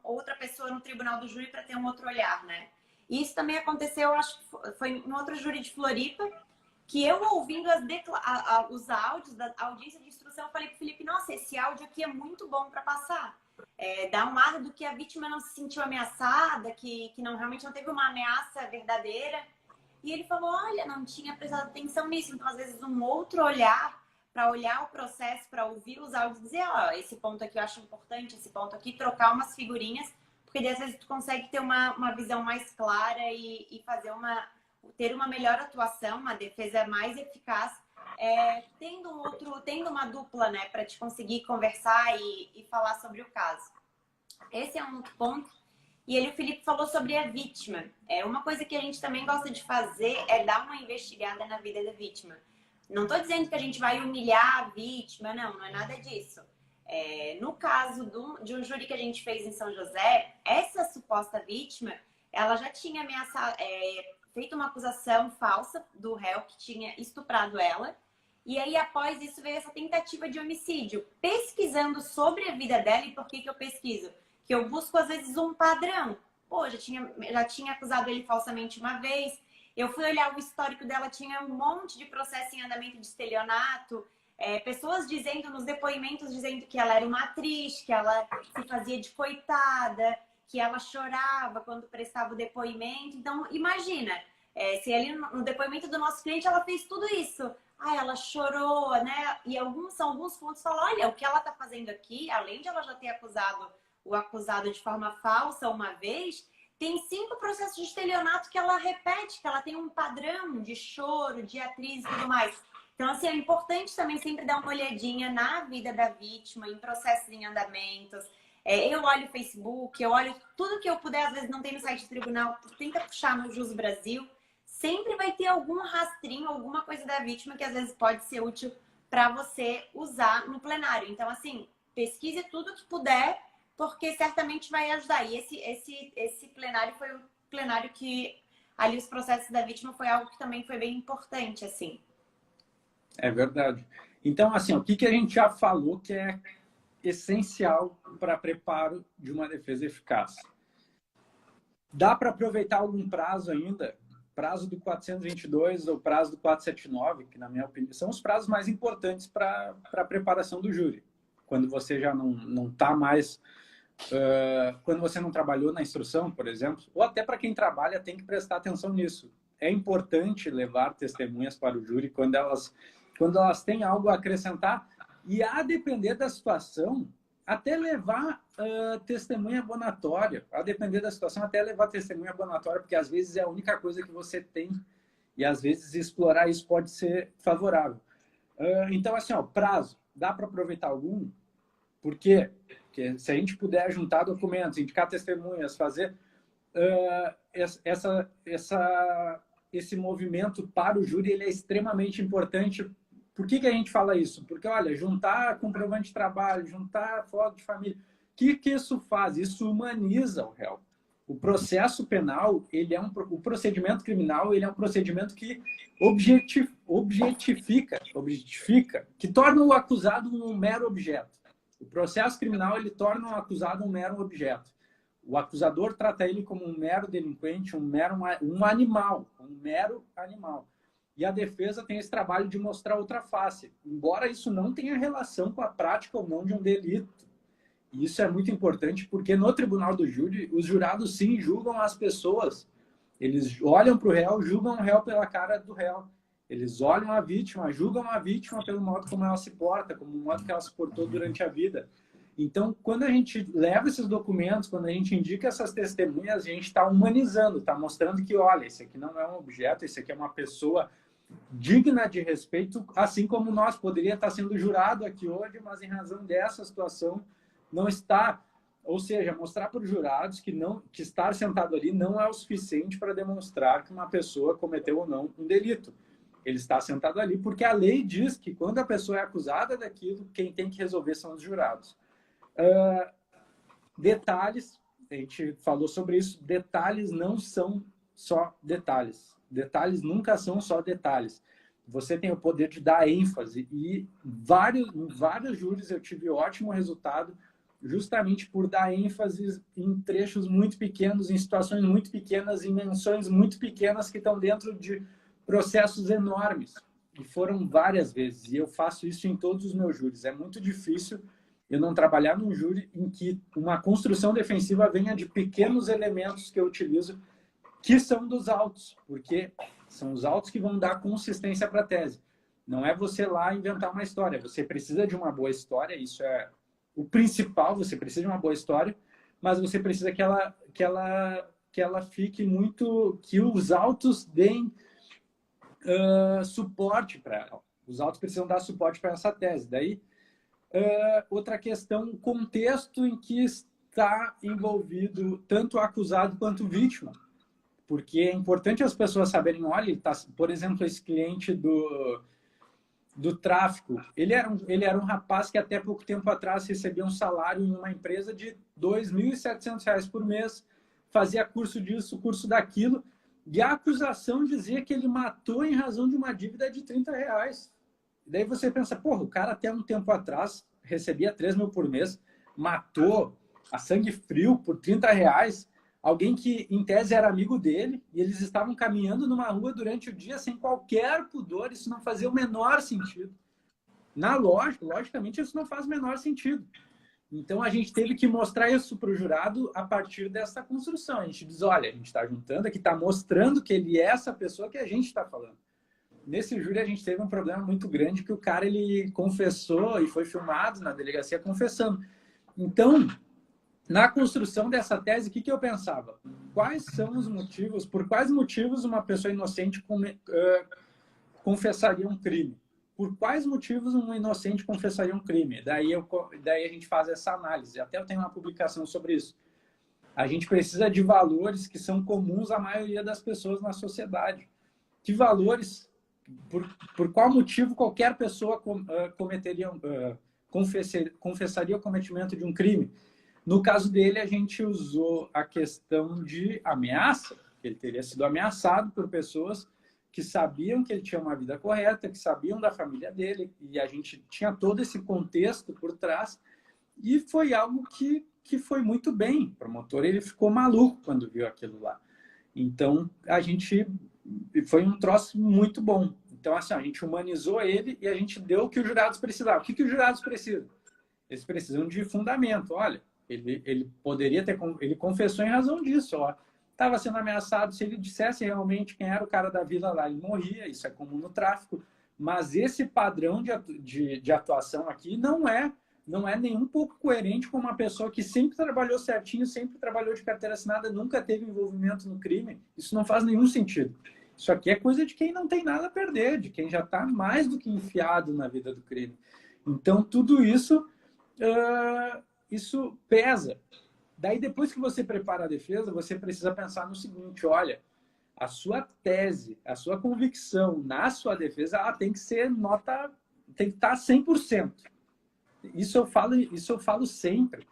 outra pessoa no tribunal do júri para ter um outro olhar, né? E isso também aconteceu, acho que foi no outro júri de Floripa, que eu ouvindo os áudios da audiência de instrução, eu falei pro Felipe, nossa, esse áudio aqui é muito bom para passar. Dá um ar do que a vítima não se sentiu ameaçada, que realmente não teve uma ameaça verdadeira. E ele falou, olha, não tinha prestado atenção nisso. Então, às vezes, um outro olhar para olhar o processo, para ouvir os áudios e dizer, ó, esse ponto aqui eu acho importante, esse ponto aqui, trocar umas figurinhas, porque às vezes tu consegue ter uma visão mais clara e ter uma melhor atuação, uma defesa mais eficaz, tendo uma dupla, né, para te conseguir conversar e falar sobre o caso. Esse é um outro ponto. E o Felipe falou sobre a vítima. Uma coisa que a gente também gosta de fazer é dar uma investigada na vida da vítima. Não estou dizendo que a gente vai humilhar a vítima, não é nada disso. No caso de um júri que a gente fez em São José, essa suposta vítima, ela já tinha ameaçado, feito uma acusação falsa do réu que tinha estuprado ela. E aí, após isso, veio essa tentativa de homicídio. Pesquisando sobre a vida dela, e por que eu pesquiso? Que eu busco, às vezes, um padrão. Pô, já tinha acusado ele falsamente uma vez. Eu fui olhar o histórico dela, tinha um monte de processo em andamento de estelionato. Pessoas dizendo nos depoimentos, dizendo que ela era uma atriz, que ela se fazia de coitada, que ela chorava quando prestava o depoimento. Então, imagina, se ali no depoimento do nosso cliente ela fez tudo isso. Ela chorou, né? E alguns pontos falam, olha, o que ela tá fazendo aqui, além de ela já ter acusado o acusado de forma falsa uma vez, tem 5 processos de estelionato que ela repete, que ela tem um padrão de choro, de atriz e tudo mais. Então, assim, é importante também sempre dar uma olhadinha na vida da vítima, em processos em andamentos. Eu olho o Facebook, eu olho tudo que eu puder, às vezes não tem no site do tribunal, tenta puxar no Jus Brasil. Sempre vai ter algum rastrinho, alguma coisa da vítima que às vezes pode ser útil para você usar no plenário. Então, assim, pesquise tudo que puder, porque certamente vai ajudar. E esse plenário foi o plenário que ali os processos da vítima foi algo que também foi bem importante, assim. É verdade. Então, assim, o que a gente já falou que é essencial para preparo de uma defesa eficaz? Dá para aproveitar algum prazo ainda? Prazo do 422 ou prazo do 479, que na minha opinião são os prazos mais importantes para a preparação do júri. Quando você já não está mais... quando você não trabalhou na instrução, por exemplo, ou até para quem trabalha tem que prestar atenção nisso. É importante levar testemunhas para o júri quando elas quando elas têm algo a acrescentar, e a depender da situação, até levar testemunha abonatória, a depender da situação, até levar testemunha abonatória, porque às vezes é a única coisa que você tem, e às vezes explorar isso pode ser favorável. Então, assim, ó, prazo, dá para aproveitar algum? Por quê? Porque se a gente puder juntar documentos, indicar testemunhas, fazer esse movimento para o júri, ele é extremamente importante. Por que a gente fala isso? Porque, olha, juntar comprovante de trabalho, juntar foto de família, o que isso faz? Isso humaniza o réu. O processo penal, o procedimento criminal, ele é um procedimento que objetifica, que torna o acusado um mero objeto. O processo criminal, ele torna o acusado um mero objeto. O acusador trata ele como um mero delinquente, um mero animal. E a defesa tem esse trabalho de mostrar outra face, embora isso não tenha relação com a prática ou não de um delito. E isso é muito importante porque no tribunal do júri, os jurados sim julgam as pessoas. Eles olham para o réu, julgam o réu pela cara do réu. Eles olham a vítima, julgam a vítima pelo modo como ela se porta, como o modo que ela se portou durante a vida. Então, quando a gente leva esses documentos, quando a gente indica essas testemunhas, a gente está humanizando, está mostrando que, olha, esse aqui não é um objeto, esse aqui é uma pessoa digna de respeito, assim como nós poderia estar sendo jurado aqui hoje, mas em razão dessa situação não está. Ou seja, mostrar para os jurados que estar sentado ali não é o suficiente para demonstrar que uma pessoa cometeu ou não um delito. Ele está sentado ali porque a lei diz que quando a pessoa é acusada daquilo, quem tem que resolver são os jurados. Detalhes, a gente falou sobre isso, detalhes não são só detalhes. Detalhes nunca são só detalhes. Você tem o poder de dar ênfase e em vários júris eu tive ótimo resultado justamente por dar ênfase em trechos muito pequenos, em situações muito pequenas, em menções muito pequenas que estão dentro de processos enormes. E foram várias vezes. E eu faço isso em todos os meus júris. É muito difícil eu não trabalhar num júri em que uma construção defensiva venha de pequenos elementos que eu utilizo, que são dos autos, porque são os autos que vão dar consistência para a tese. Não é você lá inventar uma história. Você precisa de uma boa história, isso é o principal, você precisa de uma boa história, mas você precisa que ela fique muito... que os autos deem suporte para ela. Os autos precisam dar suporte para essa tese. Daí, outra questão, o contexto em que está envolvido tanto o acusado quanto a vítima. Porque é importante as pessoas saberem, olha, por exemplo, esse cliente do tráfico, ele era um rapaz que até pouco tempo atrás recebia um salário em uma empresa de R$ 2.700 por mês, fazia curso disso, curso daquilo, e a acusação dizia que ele matou em razão de uma dívida de R$ 30. E daí você pensa, porra, o cara até um tempo atrás recebia 3 mil por mês, matou a sangue frio por R$ 30, alguém que em tese era amigo dele, e eles estavam caminhando numa rua durante o dia sem qualquer pudor, isso não fazia o menor sentido. Na lógica, logicamente, isso não faz o menor sentido. Então, a gente teve que mostrar isso para o jurado a partir dessa construção. A gente diz, olha, a gente está juntando aqui, está mostrando que ele é essa pessoa que a gente está falando. Nesse júri, a gente teve um problema muito grande, que o cara, ele confessou e foi filmado na delegacia confessando. Então, na construção dessa tese, o que eu pensava? Quais são os motivos, por quais motivos uma pessoa inocente confessaria um crime? Por quais motivos um inocente confessaria um crime? Daí a gente faz essa análise. Até eu tenho uma publicação sobre isso. A gente precisa de valores que são comuns à maioria das pessoas na sociedade. Que valores, por qual motivo qualquer pessoa confessaria o cometimento de um crime? No caso dele, a gente usou a questão de ameaça, que ele teria sido ameaçado por pessoas que sabiam que ele tinha uma vida correta, que sabiam da família dele, e a gente tinha todo esse contexto por trás, e foi algo que foi muito bem. O promotor, ele ficou maluco quando viu aquilo lá. Então, foi um troço muito bom. Então, assim, a gente humanizou ele e a gente deu o que os jurados precisavam. O que os jurados precisam? Eles precisam de fundamento. Olha, ele poderia ter... Ele confessou em razão disso, ó. Estava sendo ameaçado, se ele dissesse realmente quem era o cara da vila lá, ele morria, isso é comum no tráfico. mas esse padrão de atuação aqui não é nem um pouco coerente com uma pessoa que sempre trabalhou certinho, sempre trabalhou de carteira assinada, nunca teve envolvimento no crime. Isso não faz nenhum sentido. Isso aqui é coisa de quem não tem nada a perder, de quem já está mais do que enfiado na vida do crime. Então, tudo isso, isso pesa. Daí, depois que você prepara a defesa, você precisa pensar no seguinte, olha, a sua tese, a sua convicção na sua defesa, ela tem que ser tem que estar 100%. Isso eu falo sempre,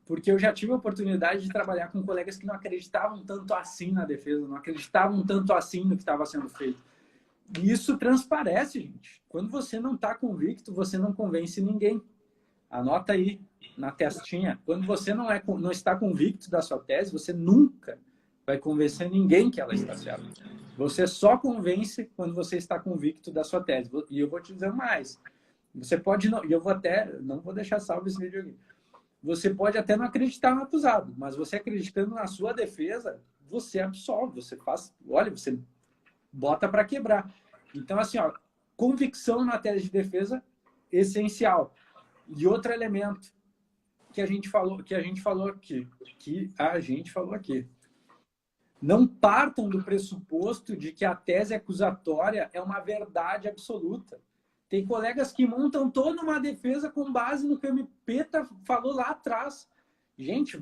porque eu já tive a oportunidade de trabalhar com colegas que não acreditavam tanto assim na defesa, não acreditavam tanto assim no que estava sendo feito. E isso transparece, gente. Quando você não está convicto, você não convence ninguém. Anota aí na testinha. Quando você não está convicto da sua tese, você nunca vai convencer ninguém que ela está certa. Você só convence quando você está convicto da sua tese. E eu vou te dizer mais. Você pode não, e eu não vou deixar salvo esse vídeo aqui. Você pode até não acreditar no acusado, mas você acreditando na sua defesa, você absolve, você faz, olha, você bota para quebrar. Então, assim, ó, convicção na tese de defesa, essencial. E outro elemento que a gente falou aqui. Não partam do pressuposto de que a tese acusatória é uma verdade absoluta. Tem colegas que montam toda uma defesa com base no que o MP falou lá atrás. Gente,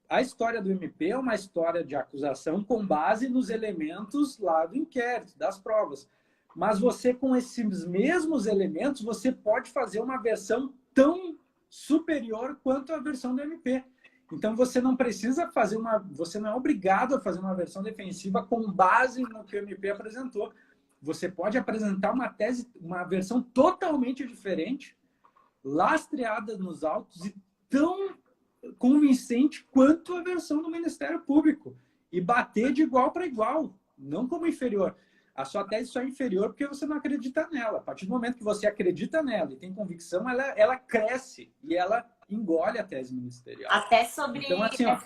a história do MP é uma história de acusação com base nos elementos lá do inquérito, das provas. Mas você, com esses mesmos elementos, você pode fazer uma versão tão superior quanto a versão do MP. Então, você não precisa fazer você não é obrigado a fazer uma versão defensiva com base no que o MP apresentou. Você pode apresentar uma tese, uma versão totalmente diferente, lastreada nos autos e tão convincente quanto a versão do Ministério Público. E bater de igual para igual, não como inferior. A sua tese só é inferior porque você não acredita nela. A partir do momento que você acredita nela e tem convicção, ela cresce e ela engole a tese ministerial. Até sobre então, assim, ó,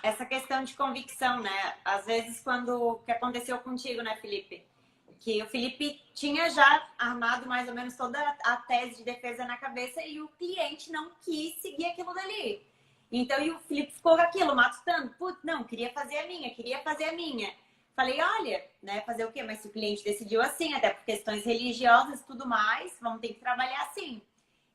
essa questão de convicção, né? Às vezes, o que aconteceu contigo, né, Felipe? Que o Felipe tinha já armado mais ou menos toda a tese de defesa na cabeça e o cliente não quis seguir aquilo dali. Então, e o Felipe ficou com aquilo, matutando. Putz, não, queria fazer a minha. Falei, olha, né, fazer o quê? Mas se o cliente decidiu assim, até por questões religiosas e tudo mais, vamos ter que trabalhar assim.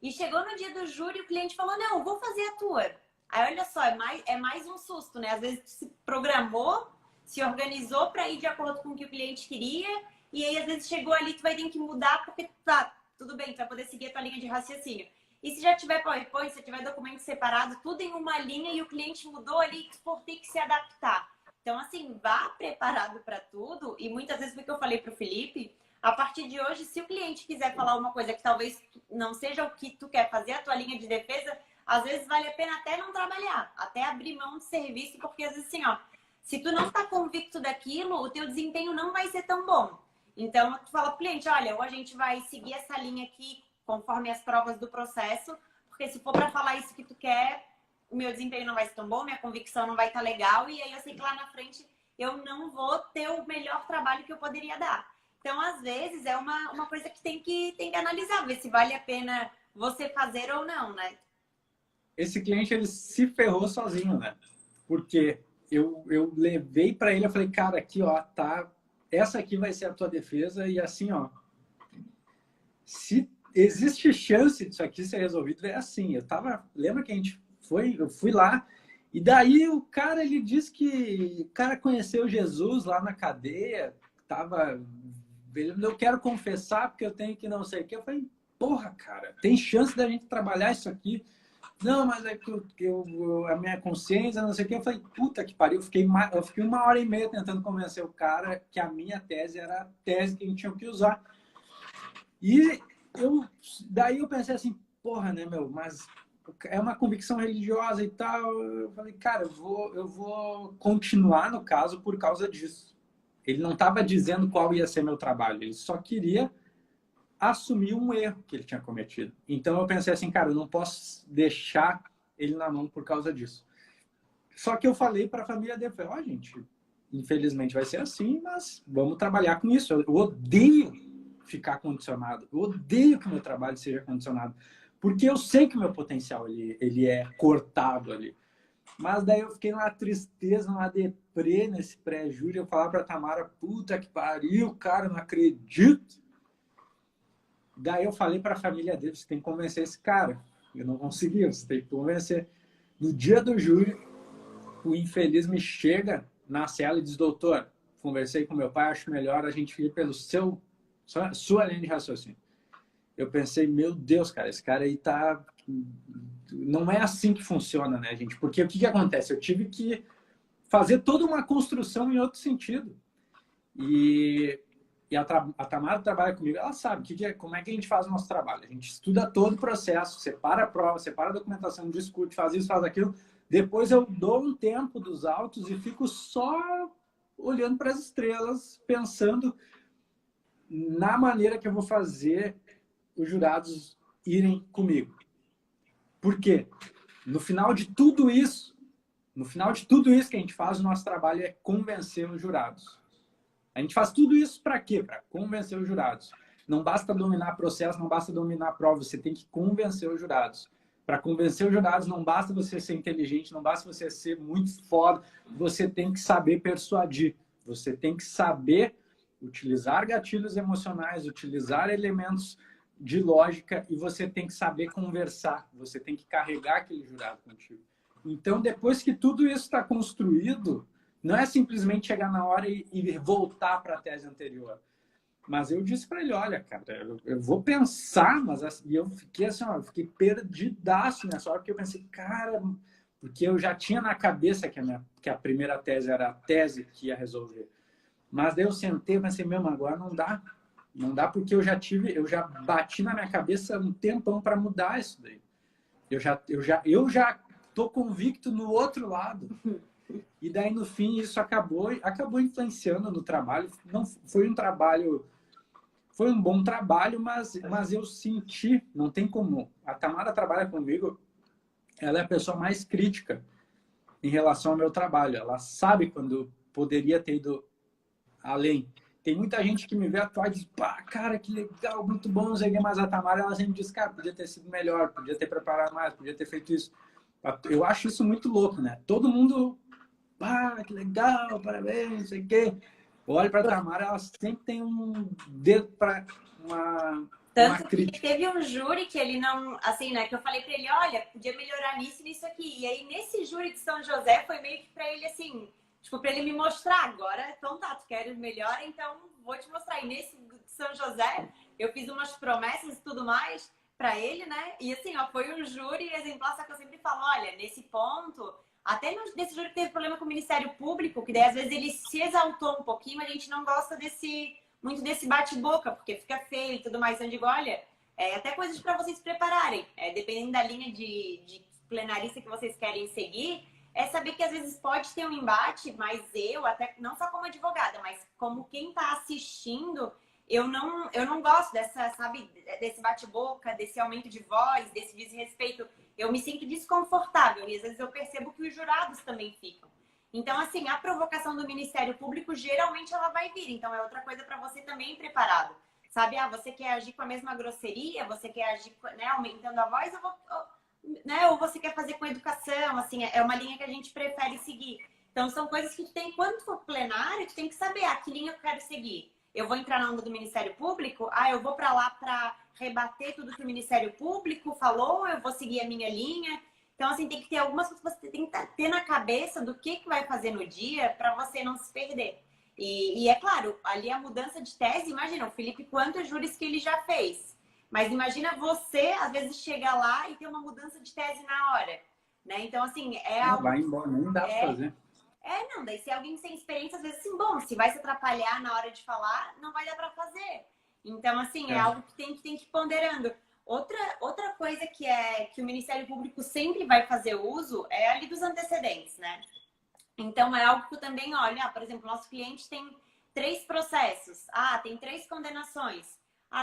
E chegou no dia do júri, o cliente falou, não, vou fazer a tua. Aí, olha só, é mais um susto, né? Às vezes se programou, se organizou para ir de acordo com o que o cliente queria, e aí, às vezes, chegou ali, tu vai ter que mudar, porque tá, tudo bem, tu vai poder seguir a tua linha de raciocínio. E se já tiver PowerPoint, se tiver documento separado, tudo em uma linha, e o cliente mudou ali, tu por ter que se adaptar. Então, assim, vá preparado para tudo, e muitas vezes foi o que eu falei pro Felipe, a partir de hoje, se o cliente quiser falar uma coisa que talvez não seja o que tu quer fazer, a tua linha de defesa, às vezes vale a pena até não trabalhar, até abrir mão de serviço, porque às vezes assim, ó, se tu não tá convicto daquilo, o teu desempenho não vai ser tão bom. Então, tu fala pro cliente, olha, ou a gente vai seguir essa linha aqui conforme as provas do processo, porque se for para falar isso que tu quer, o meu desempenho não vai ser tão bom, minha convicção não vai estar legal, e aí eu sei que lá na frente eu não vou ter o melhor trabalho que eu poderia dar. Então, às vezes, é uma coisa que tem que analisar, ver se vale a pena você fazer ou não, né? Esse cliente, ele se ferrou sozinho, né? Porque eu levei para ele, eu falei, cara, aqui, ó, tá, essa aqui vai ser a tua defesa, e assim, ó, se existe chance disso aqui ser resolvido, é assim, lembra que eu fui lá, e daí o cara, ele disse que o cara conheceu Jesus lá na cadeia, eu quero confessar porque eu tenho que não sei o que. Eu falei, porra, cara, tem chance da gente trabalhar isso aqui? Não, mas é que a minha consciência, não sei o que. Eu falei, puta que pariu. Eu fiquei 1h30 tentando convencer o cara que a minha tese era a tese que a gente tinha que usar. E daí eu pensei assim, porra, né, meu, mas é uma convicção religiosa e tal. Eu falei, cara, eu vou continuar no caso por causa disso. Ele não estava dizendo qual ia ser meu trabalho, ele só queria assumir um erro que ele tinha cometido. Então eu pensei assim, cara, eu não posso deixar ele na mão por causa disso. Só que eu falei para a família dele, ó, gente, infelizmente vai ser assim, mas vamos trabalhar com isso. Eu odeio ficar condicionado. Eu odeio que o meu trabalho seja condicionado. Porque eu sei que o meu potencial ele é cortado ali. Mas daí eu fiquei numa tristeza, numa deprê nesse pré-júri. Eu falava pra Tamara, puta que pariu, cara, não acredito. Daí eu falei pra família dele, você tem que convencer esse cara. Eu não consegui, você tem que convencer. No dia do júri, o infeliz me chega na cela e diz, doutor, conversei com meu pai, acho melhor a gente ir pelo sua linha de raciocínio. Eu pensei, meu Deus, cara, esse cara aí tá... Não é assim que funciona, né, gente? Porque o que acontece? Eu tive que fazer toda uma construção em outro sentido. E a Tamara trabalha comigo, ela sabe como é que a gente faz o nosso trabalho. A gente estuda todo o processo, separa a prova, separa a documentação, discute, faz isso, faz aquilo. Depois eu dou um tempo dos autos e fico só olhando para as estrelas, pensando na maneira que eu vou fazer os jurados irem comigo. Por quê? No final de tudo isso que a gente faz, o nosso trabalho é convencer os jurados. A gente faz tudo isso para quê? Para convencer os jurados. Não basta dominar processo, não basta dominar a prova, você tem que convencer os jurados. Para convencer os jurados, não basta você ser inteligente, não basta você ser muito foda, você tem que saber persuadir. Você tem que saber utilizar gatilhos emocionais, utilizar elementos de lógica e você tem que saber conversar. Você tem que carregar aquele jurado contigo. Então, depois que tudo isso está construído, não é simplesmente chegar na hora e voltar para a tese anterior. Mas eu disse para ele, olha, cara, eu vou pensar, mas e eu fiquei assim, ó, eu fiquei perdidaço nessa hora, porque eu pensei, cara, porque eu já tinha na cabeça que a primeira tese era a tese que ia resolver. Mas daí eu sentei e pensei, mesmo, agora não dá. Não dá porque eu já bati na minha cabeça um tempão para mudar isso daí. Eu já tô convicto no outro lado. E daí, no fim, isso acabou influenciando no trabalho. Não foi um trabalho... Foi um bom trabalho, mas eu senti... Não tem como... A Tamara trabalha comigo, ela é a pessoa mais crítica em relação ao meu trabalho. Ela sabe quando poderia ter ido além. Tem muita gente que me vê atuar e diz, pá, cara, que legal, muito bom, mas a Tamara, ela sempre diz, cara, podia ter sido melhor, podia ter preparado mais, podia ter feito isso. Eu acho isso muito louco, né? Todo mundo, pá, que legal, parabéns, não sei o quê. Eu olho para a Tamara, ela sempre tem um dedo para uma crítica. Que teve um júri que ele não, assim, né, que eu falei para ele, olha, podia melhorar nisso e nisso aqui. E aí, nesse júri de São José, foi meio que para ele, assim... Tipo, para ele me mostrar agora, então tá, tu queres melhor, então vou te mostrar. E nesse de São José, eu fiz umas promessas e tudo mais para ele, né? E assim, ó, foi um júri exemplar, só que eu sempre falo, olha, nesse ponto, até nesse júri que teve problema com o Ministério Público, que daí às vezes ele se exaltou um pouquinho, mas a gente não gosta muito desse bate-boca, porque fica feio e tudo mais. Então eu digo, olha, até coisas para vocês prepararem, dependendo da linha de plenarista que vocês querem seguir, é saber que às vezes pode ter um embate, mas eu, até não só como advogada, mas como quem está assistindo, eu não gosto dessa, sabe, desse bate-boca, desse aumento de voz, desse desrespeito. Eu me sinto desconfortável e às vezes eu percebo que os jurados também ficam. Então, assim, a provocação do Ministério Público, geralmente ela vai vir. Então, é outra coisa para você também ir preparado. Sabe, você quer agir com a mesma grosseria, você quer agir, né, aumentando a voz, né? Ou você quer fazer com educação, assim, é uma linha que a gente prefere seguir. Então, são coisas que tu tem, quando for plenário, tu tem que saber, que linha eu quero seguir. Eu vou entrar na onda do Ministério Público, eu vou para lá para rebater tudo que o Ministério Público falou, eu vou seguir a minha linha. Então, assim, tem que ter algumas coisas que você tem que ter na cabeça do que vai fazer no dia para você não se perder. E é claro, ali a mudança de tese, imagina, o Felipe, quantos júris que ele já fez. Mas imagina você, às vezes, chegar lá e ter uma mudança de tese na hora, né? Então, assim, algo... Vai embora, não dá pra fazer. Não, daí se alguém sem experiência, às vezes, assim, bom, se vai se atrapalhar na hora de falar, não vai dar pra fazer. Então, assim, é algo que tem que ir ponderando. Outra coisa que o Ministério Público sempre vai fazer uso é ali dos antecedentes, né? Então, é algo que eu também olho, por exemplo, nosso cliente tem 3 processos, tem 3 condenações.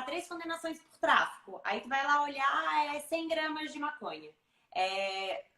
3 condenações por tráfico. Aí tu vai lá olhar, 100 gramas de maconha,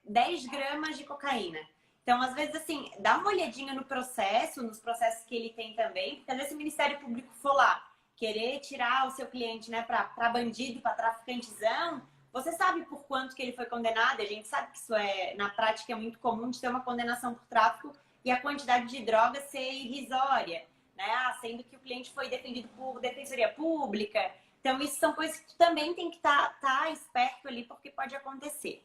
10 gramas de cocaína. Então, às vezes, assim, dá uma olhadinha no processo, nos processos que ele tem também, porque às vezes o Ministério Público for lá querer tirar o seu cliente, né, para bandido, para traficantezão, você sabe por quanto que ele foi condenado. A gente sabe que isso na prática é muito comum de ter uma condenação por tráfico e a quantidade de droga ser irrisória, né? Sendo que o cliente foi defendido por defensoria pública. Então, isso são coisas que tu também tem que tá esperto ali, porque pode acontecer.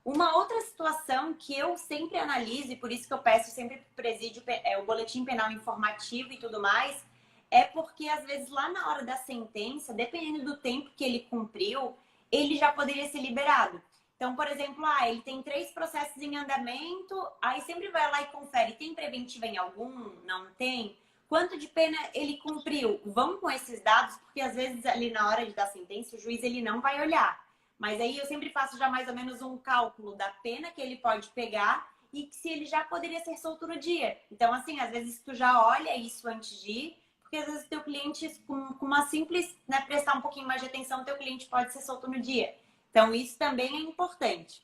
Uma outra situação que eu sempre analiso, e por isso que eu peço sempre para o presídio o boletim penal informativo e tudo mais, é porque, às vezes, lá na hora da sentença, dependendo do tempo que ele cumpriu, ele já poderia ser liberado. Então, por exemplo, ele tem 3 processos em andamento, aí sempre vai lá e confere, tem preventiva em algum? Não tem? Quanto de pena ele cumpriu? Vamos com esses dados, porque às vezes ali na hora de dar sentença, o juiz ele não vai olhar. Mas aí eu sempre faço já mais ou menos um cálculo da pena que ele pode pegar e se ele já poderia ser solto no dia. Então, assim, às vezes tu já olha isso antes de ir, porque às vezes o teu cliente, com uma simples, né, prestar um pouquinho mais de atenção, o teu cliente pode ser solto no dia. Então, isso também é importante.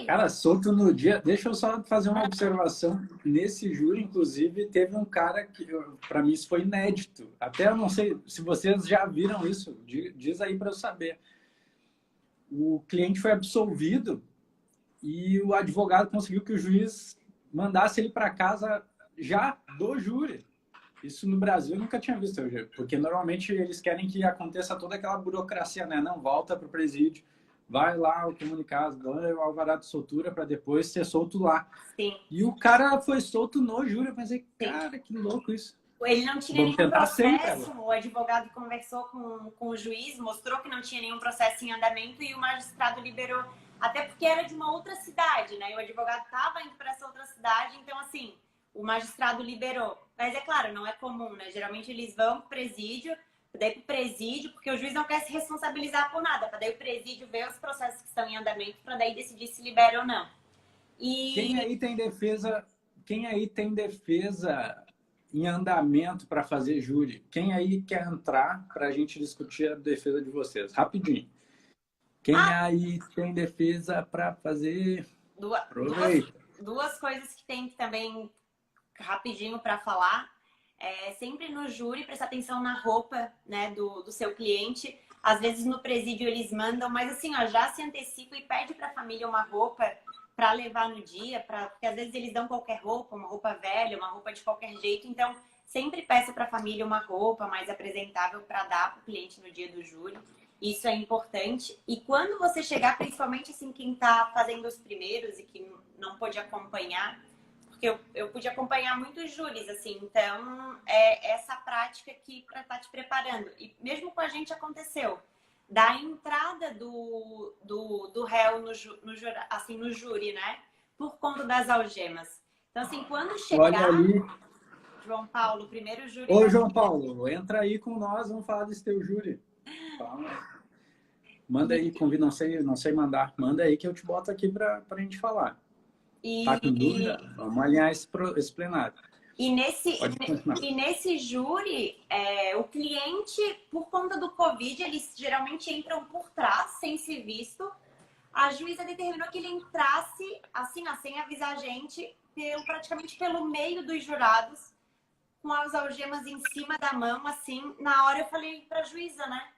Cara, solto no dia... Deixa eu só fazer uma observação. Nesse júri, inclusive, teve um cara que, para mim, isso foi inédito. Até eu não sei se vocês já viram isso. Diz aí para eu saber. O cliente foi absolvido e o advogado conseguiu que o juiz mandasse ele para casa já do júri. Isso no Brasil eu nunca tinha visto, porque normalmente eles querem que aconteça toda aquela burocracia, né? Não, volta para o presídio, vai lá o comunicado, ganha o alvará de soltura para depois ser solto lá. Sim. E o cara foi solto no júri. Eu pensei, cara, que louco isso. Ele não tinha Vamos nenhum processo, sempre, o advogado conversou com o juiz, mostrou que não tinha nenhum processo em andamento e o magistrado liberou, até porque era de uma outra cidade, né? E o advogado estava indo para essa outra cidade, então assim, o magistrado liberou. Mas é claro, não é comum, né? Geralmente eles vão para o presídio, porque o juiz não quer se responsabilizar por nada, para daí o presídio ver os processos que estão em andamento, para daí decidir se libera ou não. E... Quem aí tem defesa em andamento para fazer júri? Quem aí quer entrar para a gente discutir a defesa de vocês? Rapidinho. Quem aí tem defesa para fazer? Duas coisas que tem que também, rapidinho para falar. Sempre no júri, prestar atenção na roupa, né, do seu cliente. Às vezes no presídio eles mandam, mas assim, já se antecipa e pede para a família uma roupa para levar no dia, porque às vezes eles dão qualquer roupa, uma roupa velha, uma roupa de qualquer jeito. Então, sempre peça para a família uma roupa mais apresentável para dar para o cliente no dia do júri. Isso é importante. E quando você chegar, principalmente assim, quem está fazendo os primeiros e que não pôde acompanhar, porque eu pude acompanhar muitos júris, assim, então é essa prática aqui para estar te preparando. E mesmo com a gente aconteceu. Da entrada do réu no júri, né? Por conta das algemas. Então, assim, quando chegar... Olha ali. João Paulo, primeiro júri... Ô, João Paulo, entra aí com nós, vamos falar desse teu júri. Manda aí, convida, não sei mandar. Manda aí que eu te boto aqui para a gente falar. Tá com dúvida? Vamos alinhar esse plenário. E nesse júri, o cliente, por conta do Covid, eles geralmente entram por trás, sem ser visto. A juíza determinou que ele entrasse, assim, sem avisar a gente, praticamente pelo meio dos jurados, com as algemas em cima da mão, assim. Na hora eu falei pra juíza, né?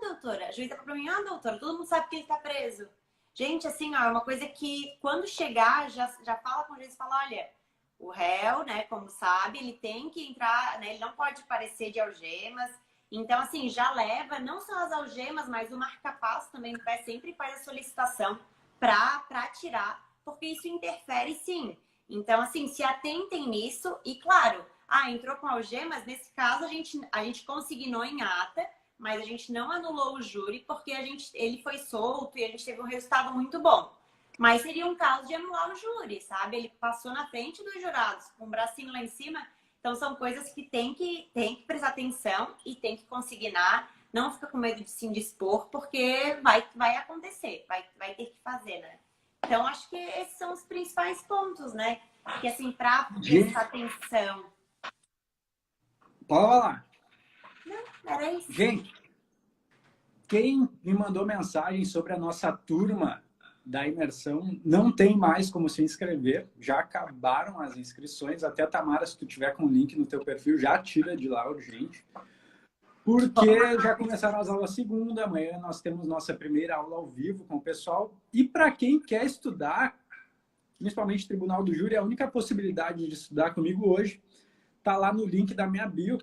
Doutora, a juíza falou pra mim, doutora, todo mundo sabe que ele tá preso. Gente, assim, é uma coisa que quando chegar, já fala com o juiz, fala, olha... O réu, né, como sabe, ele tem que entrar, né, ele não pode parecer de algemas. Então, assim, já leva não só as algemas, mas o marca-passo também no pé, sempre faz a solicitação para tirar, porque isso interfere sim. Então, assim, se atentem nisso e, claro, entrou com algemas, nesse caso a gente consignou em ata, mas a gente não anulou o júri porque ele foi solto e a gente teve um resultado muito bom. Mas seria um caso de anular o júri, sabe? Ele passou na frente dos jurados, com o bracinho lá em cima. Então, são coisas que tem que prestar atenção e tem que consignar. Não fica com medo de se indispor, porque vai acontecer, vai ter que fazer, né? Então, acho que esses são os principais pontos, né? Que, assim, para prestar atenção. Pode falar. Não, era isso. Gente, quem me mandou mensagem sobre a nossa turma da imersão, não tem mais como se inscrever, já acabaram as inscrições, até Tamara, se tu tiver com o link no teu perfil, já tira de lá urgente, Porque já começaram as aulas segunda, amanhã nós temos nossa primeira aula ao vivo com o pessoal. E para quem quer estudar, principalmente Tribunal do Júri, a única possibilidade de estudar comigo hoje está lá no link da minha bio,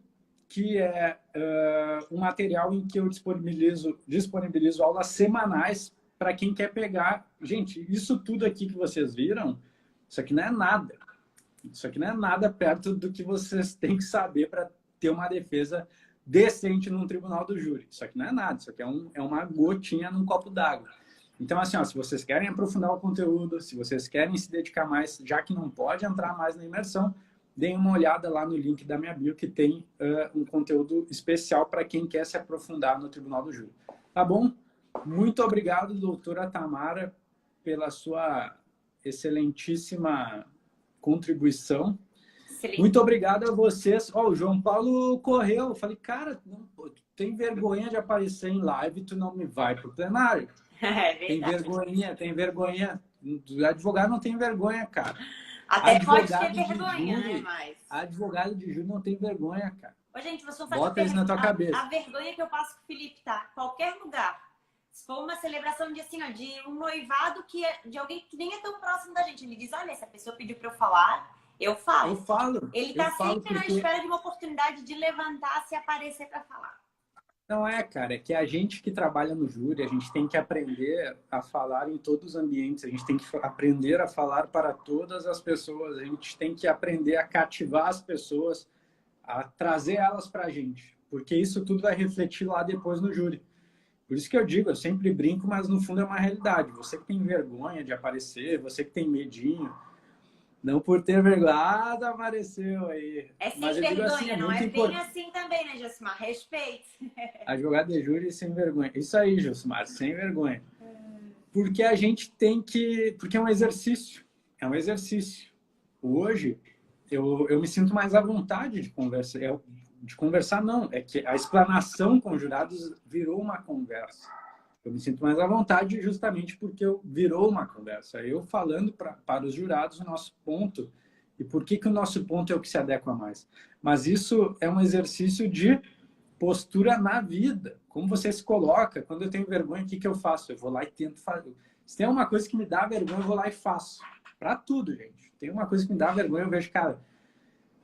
que é um material em que eu disponibilizo aulas semanais para quem quer pegar. Gente, isso tudo aqui que vocês viram, isso aqui não é nada. Isso aqui não é nada perto do que vocês têm que saber para ter uma defesa decente num tribunal do júri. Isso aqui não é nada, isso aqui é uma gotinha num copo d'água. Então, assim, ó, se vocês querem aprofundar o conteúdo, se vocês querem se dedicar mais, já que não pode entrar mais na imersão, deem uma olhada lá no link da minha bio, que tem um conteúdo especial para quem quer se aprofundar no tribunal do júri. Tá bom? Muito obrigado, doutora Tamara, pela sua excelentíssima contribuição. Excelente. Muito obrigado a vocês. O João Paulo correu. Eu falei, cara, tu tem vergonha de aparecer em live, tu não me vai pro plenário. Tem vergonha. O advogado não tem vergonha, cara. Até advogado pode ter vergonha, júri, né? Mas... Advogado de júri não tem vergonha, cara. Ô, gente, vocês vão bota isso na tua cabeça. A vergonha que eu passo com o Felipe, tá? Qualquer lugar. Se for uma celebração de, assim, ó, de um noivado de alguém que nem é tão próximo da gente. Ele diz, olha, essa pessoa pediu pra eu falar, eu falo. Eu falo. Ele tá sempre na espera de uma oportunidade de levantar-se e aparecer pra falar. Não é, cara. É que a gente que trabalha no júri, a gente tem que aprender a falar em todos os ambientes. A gente tem que aprender a falar para todas as pessoas. A gente tem que aprender a cativar as pessoas, a trazer elas pra gente. Porque isso tudo vai refletir lá depois no júri. Por isso que eu digo, eu sempre brinco, mas no fundo é uma realidade. Você que tem vergonha de aparecer, você que tem medinho, não por ter vergonha, apareceu aí. É sem vergonha, assim, não é bem assim também, né, Josimar? Respeito. Advogado de júri sem vergonha. Isso aí, Josimar, sem vergonha. Porque a gente tem que... Porque é um exercício. É um exercício. Hoje, eu me sinto mais à vontade de conversar. De conversar, não. É que a explanação com jurados virou uma conversa. Eu me sinto mais à vontade justamente porque virou uma conversa. Eu falando para os jurados o nosso ponto e por que o nosso ponto é o que se adequa mais. Mas isso é um exercício de postura na vida. Como você se coloca. Quando eu tenho vergonha, o que eu faço? Eu vou lá e tento fazer. Se tem uma coisa que me dá vergonha, eu vou lá e faço. Para tudo, gente. Tem uma coisa que me dá vergonha, eu vejo, cara...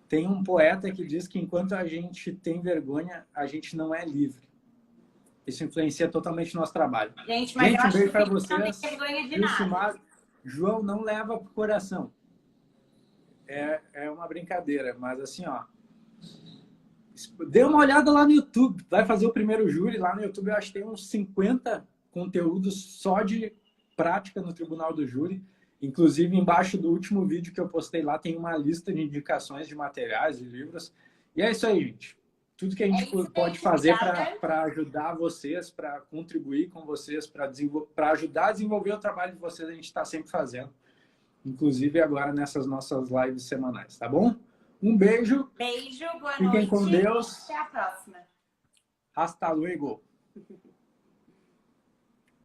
Tem um poeta que diz que enquanto a gente tem vergonha, a gente não é livre. Isso influencia totalmente o nosso trabalho. Gente, mas eu um acho beijo para que vocês. não tem vergonha de nada. João, não leva pro coração. É uma brincadeira, mas assim, ó. Dê uma olhada lá no YouTube. Vai fazer o primeiro júri lá no YouTube. Eu acho que tem uns 50 conteúdos só de prática no Tribunal do Júri. Inclusive, embaixo do último vídeo que eu postei lá, tem uma lista de indicações de materiais e livros. E é isso aí, gente. Tudo que a gente pode fazer para ajudar vocês, para contribuir com vocês, para ajudar a desenvolver o trabalho de vocês, a gente está sempre fazendo. Inclusive agora nessas nossas lives semanais, tá bom? Um beijo. Beijo, boa noite. Fiquem com Deus. Até a próxima. Hasta luego.